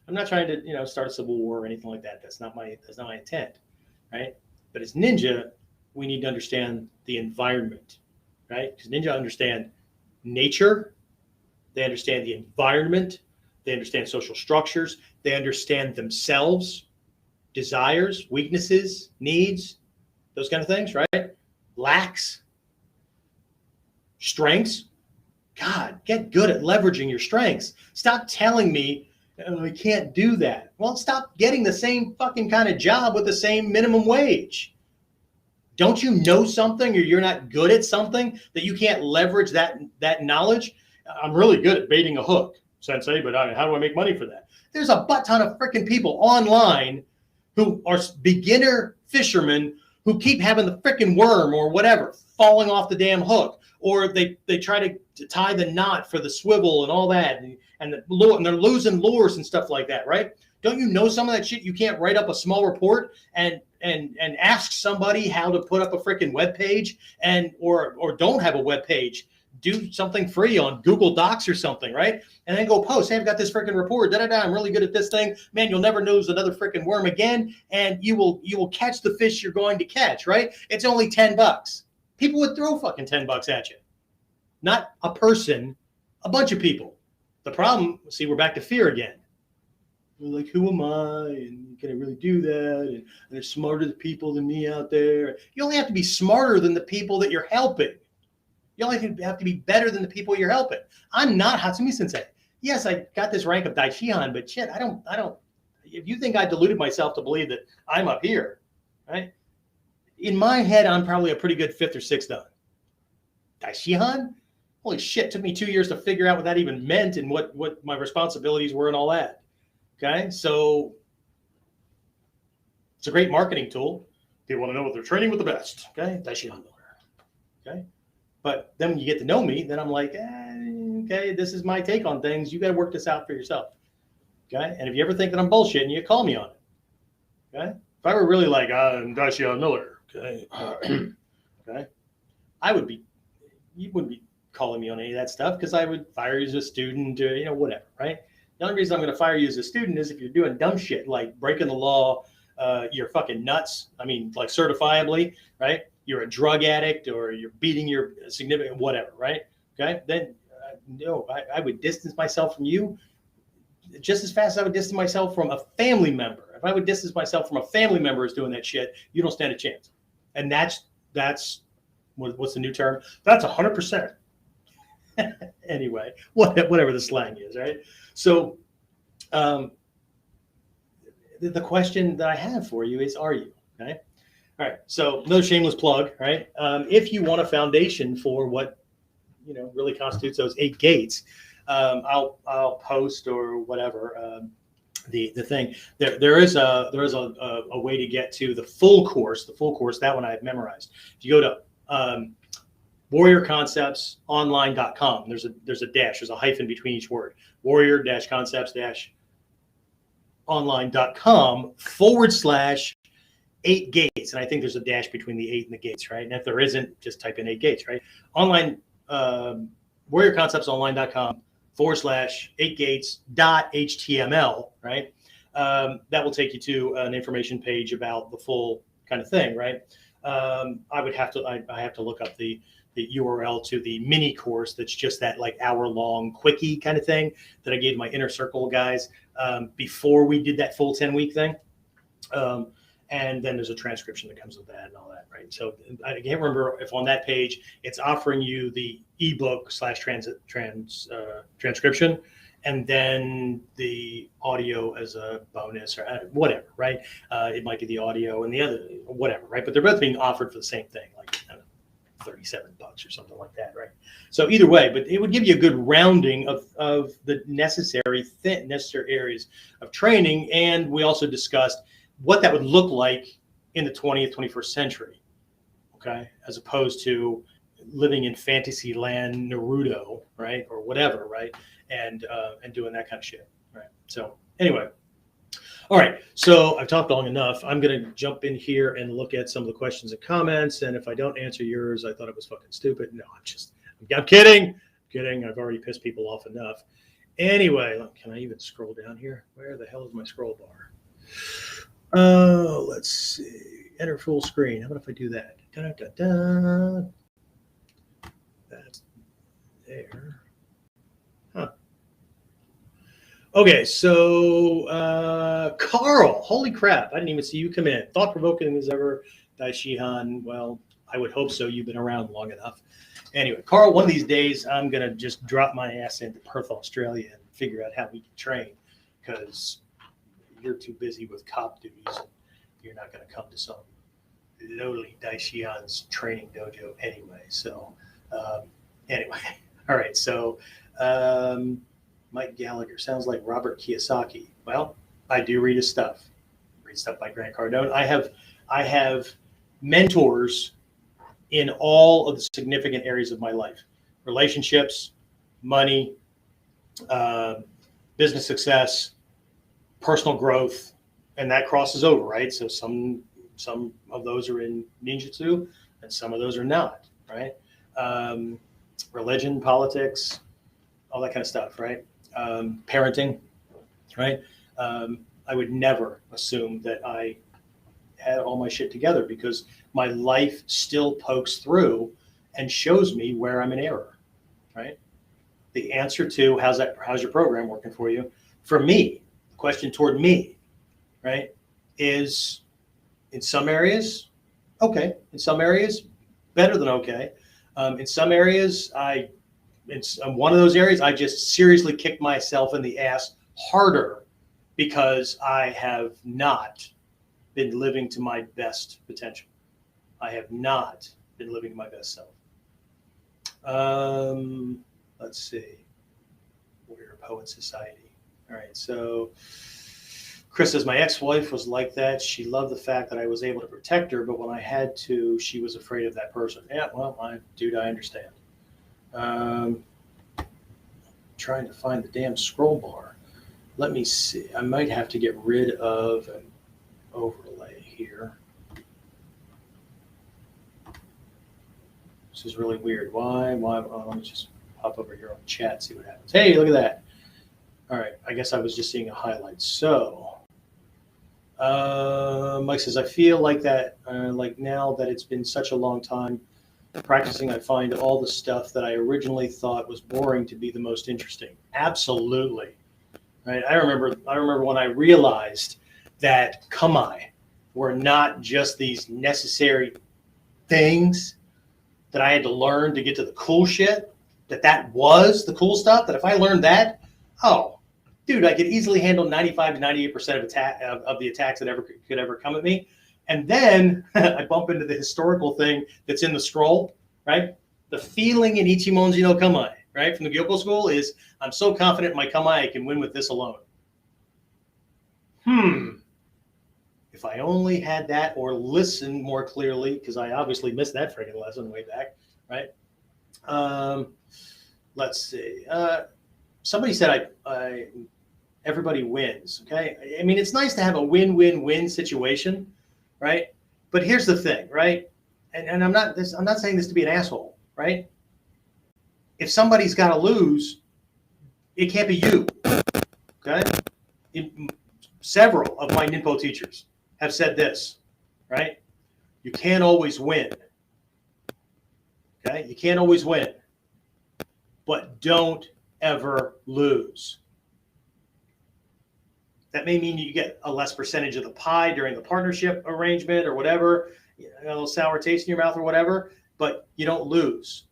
I'm not trying to, start a civil war or anything like that. That's not my intent, right? But as ninja, we need to understand the environment, right? Because ninja understand nature, they understand the environment, they understand social structures, they understand themselves, desires, weaknesses, needs, those kind of things, right? Lacks, strengths. God, get good at leveraging your strengths. Stop telling me, I can't do that. Well, stop getting the same fucking kind of job with the same minimum wage. Don't you know something, or you're not good at something that you can't leverage that knowledge? I'm really good at baiting a hook, Sensei, but how do I make money for that? There's a butt ton of freaking people online who are beginner fishermen who keep having the freaking worm or whatever falling off the damn hook, or they try to tie the knot for the swivel and all that, and they're losing lures and stuff like that, right? Don't you know some of that shit? You can't write up a small report and ask somebody how to put up a freaking web page, or don't have a web page. Do something free on Google Docs or something, right? And then go post, hey, I've got this freaking report, I'm really good at this thing. Man, you'll never lose another freaking worm again, and you will catch the fish you're going to catch, right? It's only $10. People would throw fucking $10 at you. Not a person, A bunch of people. The problem, see, we're back to fear again. We're like, who am I? And can I really do that? And there's smarter people than me out there. You only have to be smarter than the people that you're helping. You only have to be better than the people you're helping. I'm not Hatsumu Sensei. Yes, I got this rank of Daishihan, but shit, I don't. If you think I deluded myself to believe that I'm up here, right? In my head, I'm probably a pretty good 5th or 6th dan. Daishihan? Holy shit, it took me 2 years to figure out what that even meant and what my responsibilities were and all that. Okay, so it's a great marketing tool. People want to know what they're training with the best. Okay, Daishihan. Okay, but then when you get to know me, then I'm like, okay, this is my take on things. You got to work this out for yourself. Okay, and if you ever think that I'm bullshitting, you call me on it. Okay, if I were really like, I'm Daishihan Miller, okay, okay, you wouldn't be calling me on any of that stuff because I would fire you as a student or, whatever, right? The only reason I'm going to fire you as a student is if you're doing dumb shit like breaking the law, you're fucking nuts. I mean, like certifiably, right? You're a drug addict or you're beating your significant whatever, right? Okay, then no, I would distance myself from you just as fast as I would distance myself from a family member. If I would distance myself from a family member who's doing that shit, you don't stand a chance. And that's what's the new term? That's 100%. Anyway, whatever the slang is, right? So the question that I have for you is, are you? Okay. All right. So another shameless plug, right? If you want a foundation for what really constitutes those 8 gates, I'll post or whatever the thing. There is a way to get to the full course. That one I've memorized. If you go to warriorconceptsonline.com, there's a dash, there's a hyphen between each word. warrior-concepts-online.com/8 gates. And I think there's a dash between the 8 and the gates, right? And if there isn't, just type in 8 gates, right? Online, warriorconceptsonline.com/8 gates.html, right? That will take you to an information page about the full kind of thing, right? I have to look up the URL to the mini course that's just that like hour-long quickie kind of thing that I gave my inner circle guys before we did that full 10-week thing. And then there's a transcription that comes with that and all that, right? So I can't remember if on that page it's offering you the ebook /transcription and then the audio as a bonus or whatever, right? It might be the audio and the other, whatever, right? But they're both being offered for the same thing, like $37 or something like that, right? So either way, but it would give you a good rounding of the necessary areas of training. And we also discussed what that would look like in the 20th, 21st century, okay? As opposed to living in fantasy land Naruto, right? Or whatever, right? And doing that kind of shit, right? So anyway, all right. So I've talked long enough. I'm going to jump in here and look at some of the questions and comments. And if I don't answer yours, I thought it was fucking stupid. No, I'm kidding. I've already pissed people off enough. Anyway, can I even scroll down here? Where the hell is my scroll bar? Let's see. Enter full screen. How about if I do that? Da-da-da-da. That's there. Huh. Okay, so Carl, holy crap. I didn't even see you come in. Thought-provoking as ever, Daishihan. Well, I would hope so. You've been around long enough. Anyway, Carl, one of these days, I'm going to just drop my ass into Perth, Australia and figure out how we can train because you're too busy with cop duties. And you're not going to come to some lowly Daishihan's training dojo anyway. So anyway, all right. So Mike Gallagher sounds like Robert Kiyosaki. Well, I do read his stuff. Read stuff by Grant Cardone. I have mentors in all of the significant areas of my life: relationships, money, business success, personal growth, and that crosses over, right? So some of those are in Ninjutsu, and some of those are not, right? Religion, politics, all that kind of stuff, right? Parenting, right? I would never assume that I had all my shit together because my life still pokes through and shows me where I'm in error, right? the answer to how's your program working for you, for me, the question toward me, right, is in some areas, okay. In some areas, better than okay. In some areas, in one of those areas, I just seriously kicked myself in the ass harder because I have not been living to my best potential. I have not been living to my best self. Let's see. We're a poet society. All right. So Chris says, my ex-wife was like that. She loved the fact that I was able to protect her, but when I had to, she was afraid of that person. Yeah, well, I understand. Trying to find the damn scroll bar. Let me see. I might have to get rid of an overlay here. This is really weird. Why? Oh, let me just pop over here on chat, see what happens. Hey, look at that. All right. I guess I was just seeing a highlight. So Mike says, I feel like that, like now that it's been such a long time practicing, I find all the stuff that I originally thought was boring to be the most interesting. Absolutely. Right. I remember when I realized that kamae were not just these necessary things that I had to learn to get to the cool shit, that was the cool stuff, that if I learned that, oh, dude, I could easily handle 95 to 98% of the attacks that could ever come at me. And then I bump into the historical thing that's in the scroll, right? The feeling in Ichimonji no Kamae, right, from the Gyoko school is, I'm so confident in my Kamae, I can win with this alone. If I only had that or listened more clearly, because I obviously missed that friggin' lesson way back, right? Let's see. Somebody said everybody wins, okay? I mean, it's nice to have a win-win-win situation, right? But here's the thing, right? And I'm not saying this to be an asshole, right? If somebody's got to lose, it can't be you, okay? Several of my Ninpo teachers have said this, right? You can't always win, okay? You can't always win, but don't ever lose. That may mean you get a less percentage of the pie during the partnership arrangement or whatever, a little sour taste in your mouth or whatever, but you don't lose.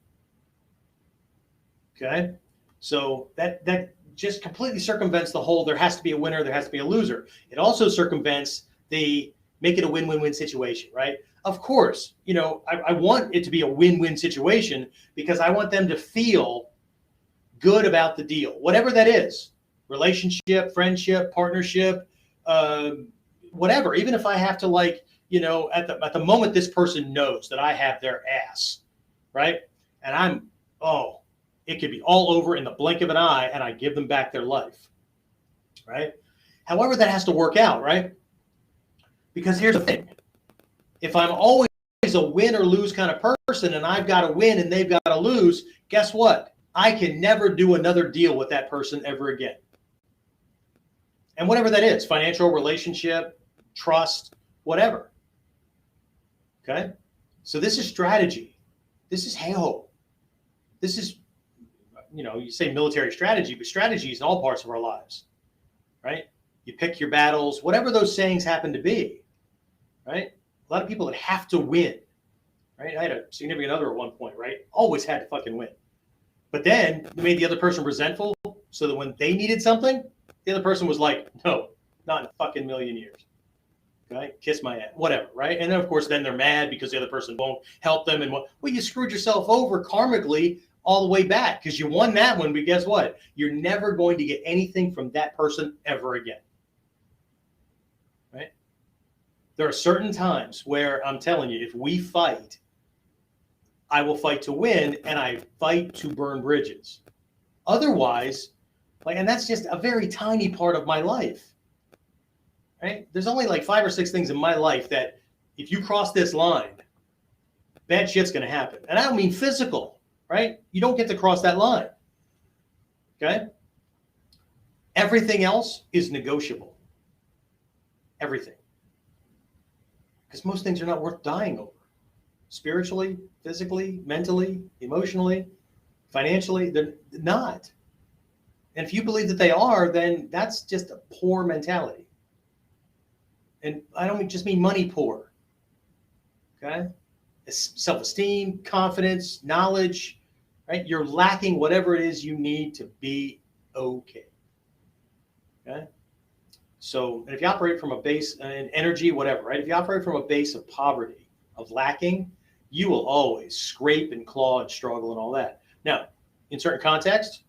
Okay? So that just completely circumvents the whole there has to be a winner, there has to be a loser. It also circumvents the make it a win-win-win situation, right? Of course, I want it to be a win-win situation because I want them to feel good about the deal, whatever that is. Relationship, friendship, partnership, whatever. Even if I have to, like, at the moment this person knows that I have their ass, right? And it could be all over in the blink of an eye, and I give them back their life, right? However, that has to work out, right? Because here's the thing. If I'm always a win or lose kind of person and I've got to win and they've got to lose, guess what? I can never do another deal with that person ever again. And whatever that is, financial, relationship, trust, whatever. Okay? So this is strategy. This is heiho. This is, you say military strategy, but strategy is in all parts of our lives, right? You pick your battles, whatever those sayings happen to be, right? A lot of people that have to win, right? I had a significant other at one point, right? Always had to fucking win. But then you made the other person resentful so that when they needed something, the other person was like, no, not in a fucking million years. Okay? Kiss my ass, whatever, right? And then, of course, then they're mad because the other person won't help them. And you screwed yourself over karmically all the way back because you won that one. But guess what? You're never going to get anything from that person ever again. Right? There are certain times where I'm telling you, if we fight, I will fight to win and I fight to burn bridges. Otherwise, and that's just a very tiny part of my life, right? There's only like 5 or 6 things in my life that if you cross this line, bad shit's going to happen. And I don't mean physical, right? You don't get to cross that line, okay? Everything else is negotiable. Everything. Because most things are not worth dying over. Spiritually, physically, mentally, emotionally, Financially, they're not. And if you believe that they are, then that's just a poor mentality. And I don't just mean money poor. Okay? It's self-esteem, confidence, knowledge, right? You're lacking whatever it is you need to be okay. Okay? So, and if you operate from a base in energy, whatever, right? If you operate from a base of poverty, of lacking, you will always scrape and claw and struggle and all that. Now, in certain contexts,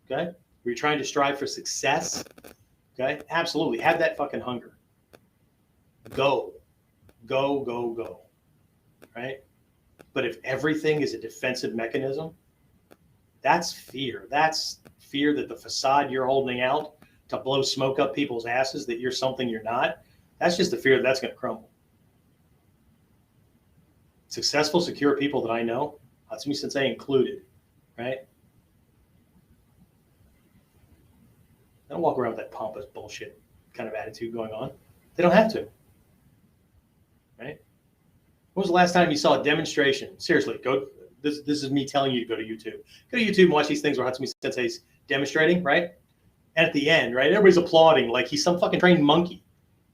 okay, where you're trying to strive for success, okay, absolutely, have that fucking hunger. Go, go, go, go, right? But if everything is a defensive mechanism, that's fear. That's fear that the facade you're holding out to blow smoke up people's asses that you're something you're not. That's just the fear that's going to crumble. Successful, secure people that I know, Hatsumu Sensei included, right? They don't walk around with that pompous bullshit kind of attitude going on. They don't have to, right? When was the last time you saw a demonstration? Seriously, go. This is me telling you to go to YouTube. Go to YouTube and watch these things where Hatsumu Sensei's demonstrating, right? And at the end, right, everybody's applauding like he's some fucking trained monkey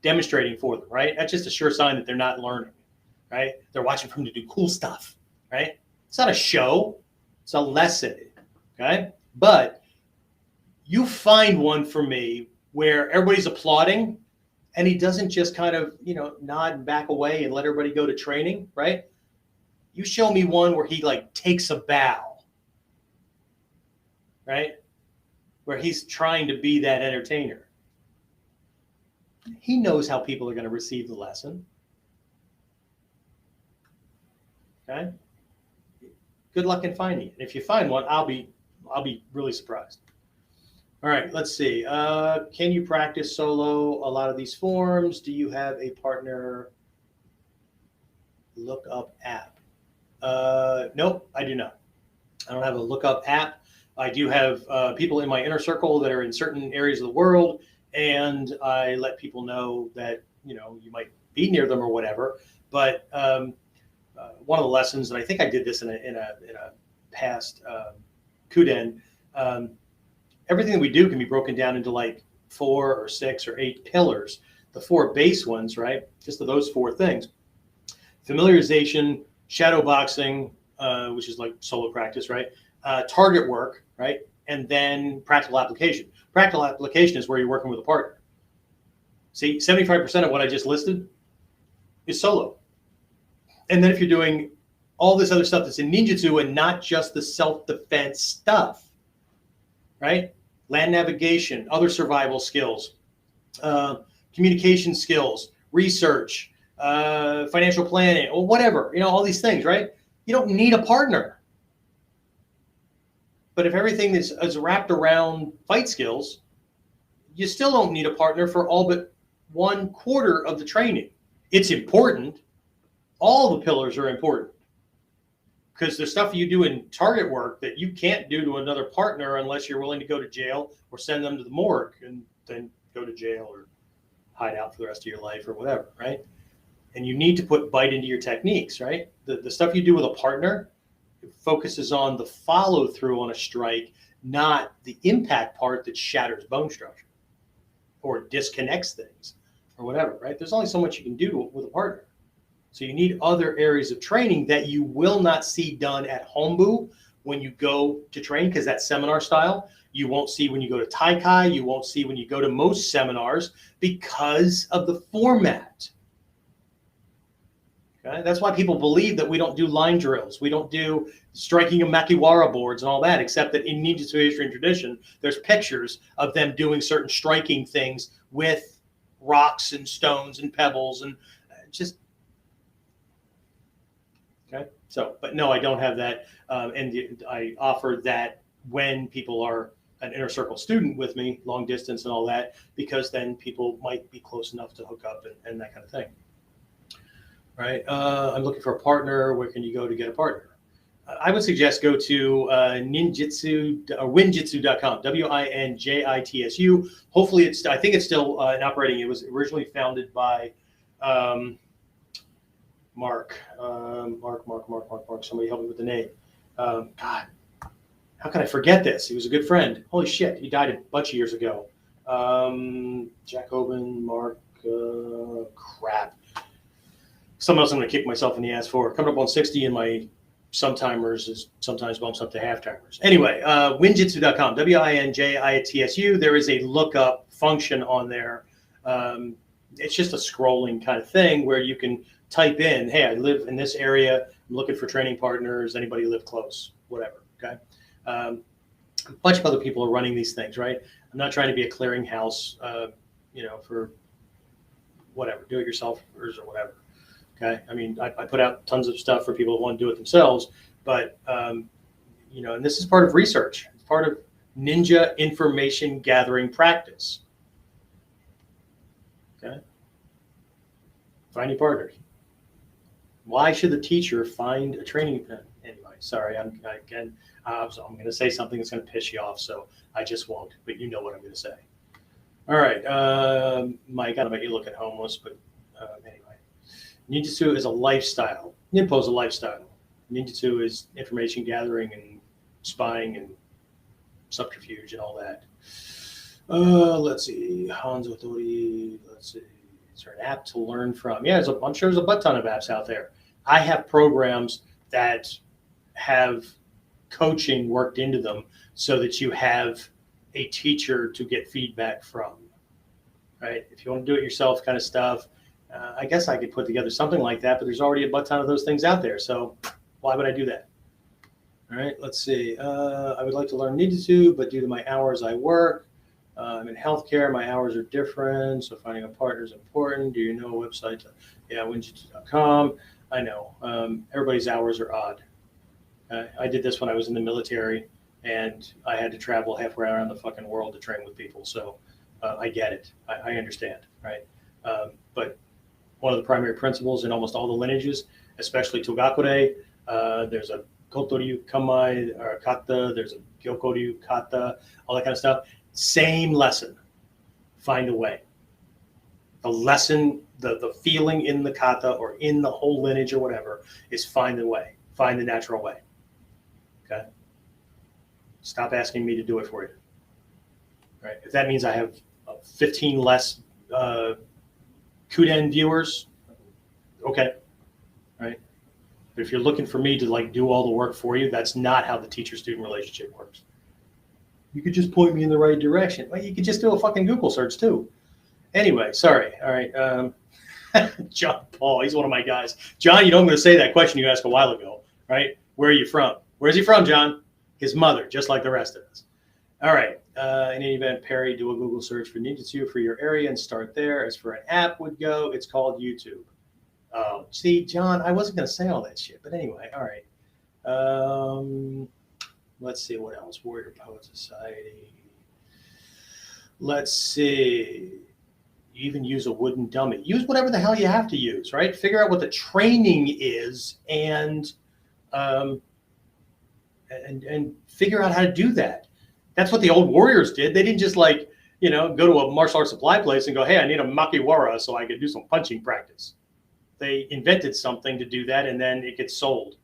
demonstrating for them, right? That's just a sure sign that they're not learning, right? They're watching for him to do cool stuff, right? It's not a show. It's a lesson, okay? But you find one for me where everybody's applauding and he doesn't just kind of, nod and back away and let everybody go to training, right? You show me one where he like takes a bow, right? Where he's trying to be that entertainer. He knows how people are going to receive the lesson. Okay? Good luck in finding it. If you find one, I'll be really surprised. All right, let's see. Can you practice solo a lot of these forms? Do you have a partner lookup app? Nope, I do not. I don't have a lookup app. I do have people in my inner circle that are in certain areas of the world, and I let people know that you might be near them or whatever. But one of the lessons, and I think I did this in a past KUDEN, everything that we do can be broken down into like 4 or 6 or 8 pillars. The 4 base ones, right? Just of those 4 things: familiarization, shadow boxing, which is like solo practice, right? Target work, right? And then practical application. Practical application is where you're working with a partner. See, 75% of what I just listed is solo. And then if you're doing all this other stuff that's in ninjutsu and not just the self-defense stuff, right? Land navigation, other survival skills, communication skills, research, financial planning, or whatever, all these things, right? You don't need a partner. But if everything is wrapped around fight skills, you still don't need a partner for all but 1/4 of the training. It's important. All the pillars are important because there's stuff you do in target work that you can't do to another partner unless you're willing to go to jail or send them to the morgue and then go to jail or hide out for the rest of your life or whatever, right? And you need to put bite into your techniques, right? The stuff you do with a partner focuses on the follow through on a strike, not the impact part that shatters bone structure or disconnects things or whatever, right? There's only so much you can do with a partner. So you need other areas of training that you will not see done at Hombu when you go to train, because that's seminar style. You won't see when you go to Taikai. You won't see when you go to most seminars because of the format. Okay? That's why people believe that we don't do line drills. We don't do striking of makiwara boards and all that, except that in Ninjutsu history and tradition, there's pictures of them doing certain striking things with rocks and stones and pebbles and just. Okay. So, but no, I don't have that. And I offer that when people are an inner circle student with me, long distance and all that, because then people might be close enough to hook up and that kind of thing. Right. I'm looking for a partner. Where can you go to get a partner? I would suggest go to ninjutsu or winjitsu.com, WINJITSU. Hopefully I think it's still operating. It was originally founded by Mark. Somebody help me with the name. God, How can I forget this? He was a good friend. Holy shit, he died a bunch of years ago. Jack Hoban, Mark, crap. Something else I'm going to kick myself in the ass for. Coming up on 60 in my sometimers is sometimes bumps up to half-timers. Anyway, Winjitsu.com, Winjitsu. There is a lookup function on there. It's just a scrolling kind of thing where you can type in, hey, I live in this area. I'm looking for training partners. Anybody live close? Whatever, okay? A bunch of other people are running these things, right? I'm not trying to be a clearinghouse, for whatever, do-it-yourselfers or whatever. Okay, I mean, I put out tons of stuff for people that want to do it themselves, but and this is part of research. It's part of ninja information gathering practice. Okay, find your partners. Why should the teacher find a training pen? Anyway, sorry, I'm going to say something that's going to piss you off, so I just won't. But you know what I'm going to say. All right, Mike, I don't know about you looking homeless, but anyway. Ninjutsu is a lifestyle. Ninpo is a lifestyle. Ninjutsu is information gathering and spying and subterfuge and all that. Let's see. Hanzo Tori. Let's see. Is there an app to learn from? Yeah, I'm sure there's a butt ton of apps out there. I have programs that have coaching worked into them so that you have a teacher to get feedback from. Right? If you want to do it yourself kind of stuff, I guess I could put together something like that, but there's already a butt ton of those things out there. So why would I do that? All right, let's see. I would like to learn Ninjutsu, but due to my hours I work, I'm in healthcare, my hours are different, so finding a partner is important. Do you know a website? Yeah, Ninjutsu.com. I know. Everybody's hours are odd. I did this when I was in the military, and I had to travel halfway around the fucking world to train with people. So I get it. I understand, right? But one of the primary principles in almost all the lineages, especially Togakure, there's a Kotoryu Kamai or Kata, there's a Gyokoryu Kata, all that kind of stuff. Same lesson. Find a way. The lesson, the feeling in the kata or in the whole lineage or whatever is find the way. Find the natural way. Okay? Stop asking me to do it for you. Right? If that means I have 15 less KUDEN viewers, okay, right? But if you're looking for me to do all the work for you, that's not how the teacher-student relationship works. You could just point me in the right direction. Well, you could just do a fucking Google search too. Anyway, sorry. All right, John Paul, he's one of my guys. John, you know I'm going to say that question you asked a while ago, right? Where are you from? Where's he from, John? His mother, just like the rest of us. All right. In any event, Perry, do a Google search for Ninjutsu for your area and start there. As for an app would go, it's called YouTube. See, John, I wasn't going to say all that shit, but anyway, all right. Let's see what else. Warrior Poet Society. Let's see. You even use a wooden dummy. Use whatever the hell you have to use, right? Figure out what the training is and figure out how to do that. That's what the old warriors did. They didn't just go to a martial arts supply place and go, hey, I need a makiwara so I could do some punching practice. They invented something to do that, and then it gets sold.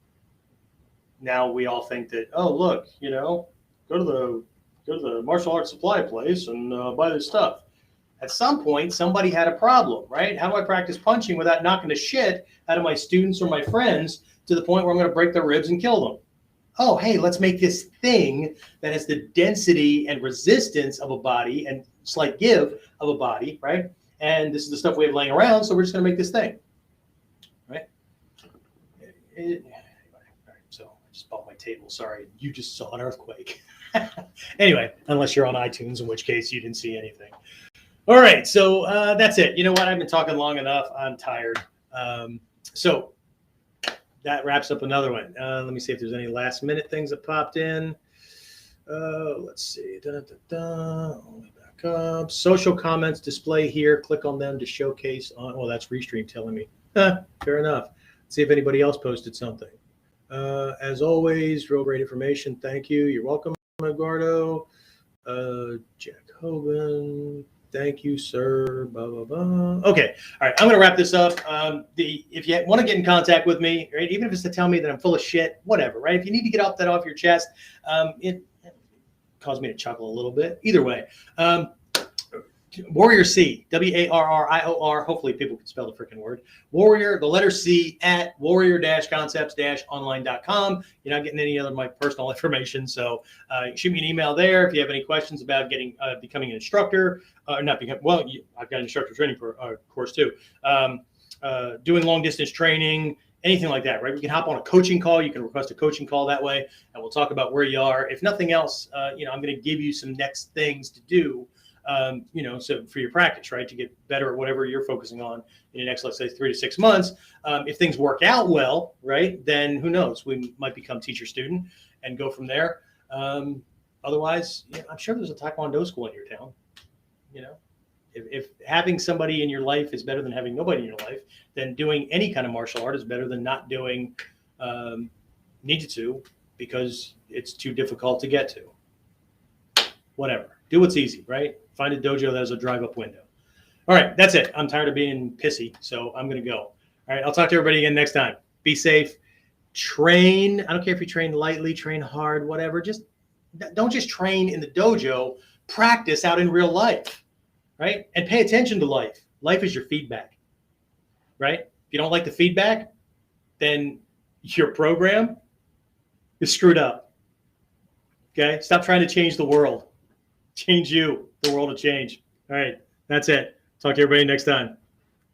Now we all think that, oh, look, go to the martial arts supply place and buy this stuff. At some point, somebody had a problem, right? How do I practice punching without knocking the shit out of my students or my friends to the point where I'm going to break their ribs and kill them? Oh, hey, let's make this thing that has the density and resistance of a body and slight give of a body, right? And this is the stuff we have laying around, so we're just going to make this thing, right? So I just bought my table. Sorry, you just saw an earthquake. Anyway, unless you're on iTunes, in which case you didn't see anything. All right, so that's it. You know what? I've been talking long enough. I'm tired. So that wraps up another one. Let me see if there's any last minute things that popped in. Let's see. All the way back up. Social comments display here. Click on them to showcase on. Well, that's Restream telling me. Fair enough. Let's see if anybody else posted something. As always, real great information. Thank you. You're welcome, Eduardo. Jack Hoban. Thank you, sir. Blah, blah, blah. Okay. All right. I'm going to wrap this up. If you want to get in contact with me, right, even if it's to tell me that I'm full of shit, whatever, right? If you need to get that off your chest, it caused me to chuckle a little bit. Either way, Warrior C, WARRIOR. Hopefully people can spell the freaking word. Warrior, the letter C, at warrior-concepts-online.com. You're not getting any other of my personal information, so shoot me an email there if you have any questions about becoming an instructor. I've got an instructor training course too. Doing long distance training, anything like that, right? We can hop on a coaching call. You can request a coaching call that way, and we'll talk about where you are. If nothing else, I'm going to give you some next things to do. So for your practice, right, to get better at whatever you're focusing on in the next, let's say, 3 to 6 months. If things work out well, right, then who knows? We might become teacher student and go from there. Otherwise, I'm sure there's a Taekwondo school in your town. If having somebody in your life is better than having nobody in your life, then doing any kind of martial art is better than not doing Ninjutsu because it's too difficult to get to. Whatever. Do what's easy, right? Find a dojo that has a drive-up window. All right, that's it. I'm tired of being pissy, so I'm going to go. All right, I'll talk to everybody again next time. Be safe. Train. I don't care if you train lightly, train hard, whatever. Don't just train in the dojo. Practice out in real life, right? And pay attention to life. Life is your feedback, right? If you don't like the feedback, then your program is screwed up. Okay? Stop trying to change the world. Change you. The world will change. All right. That's it. Talk to everybody next time.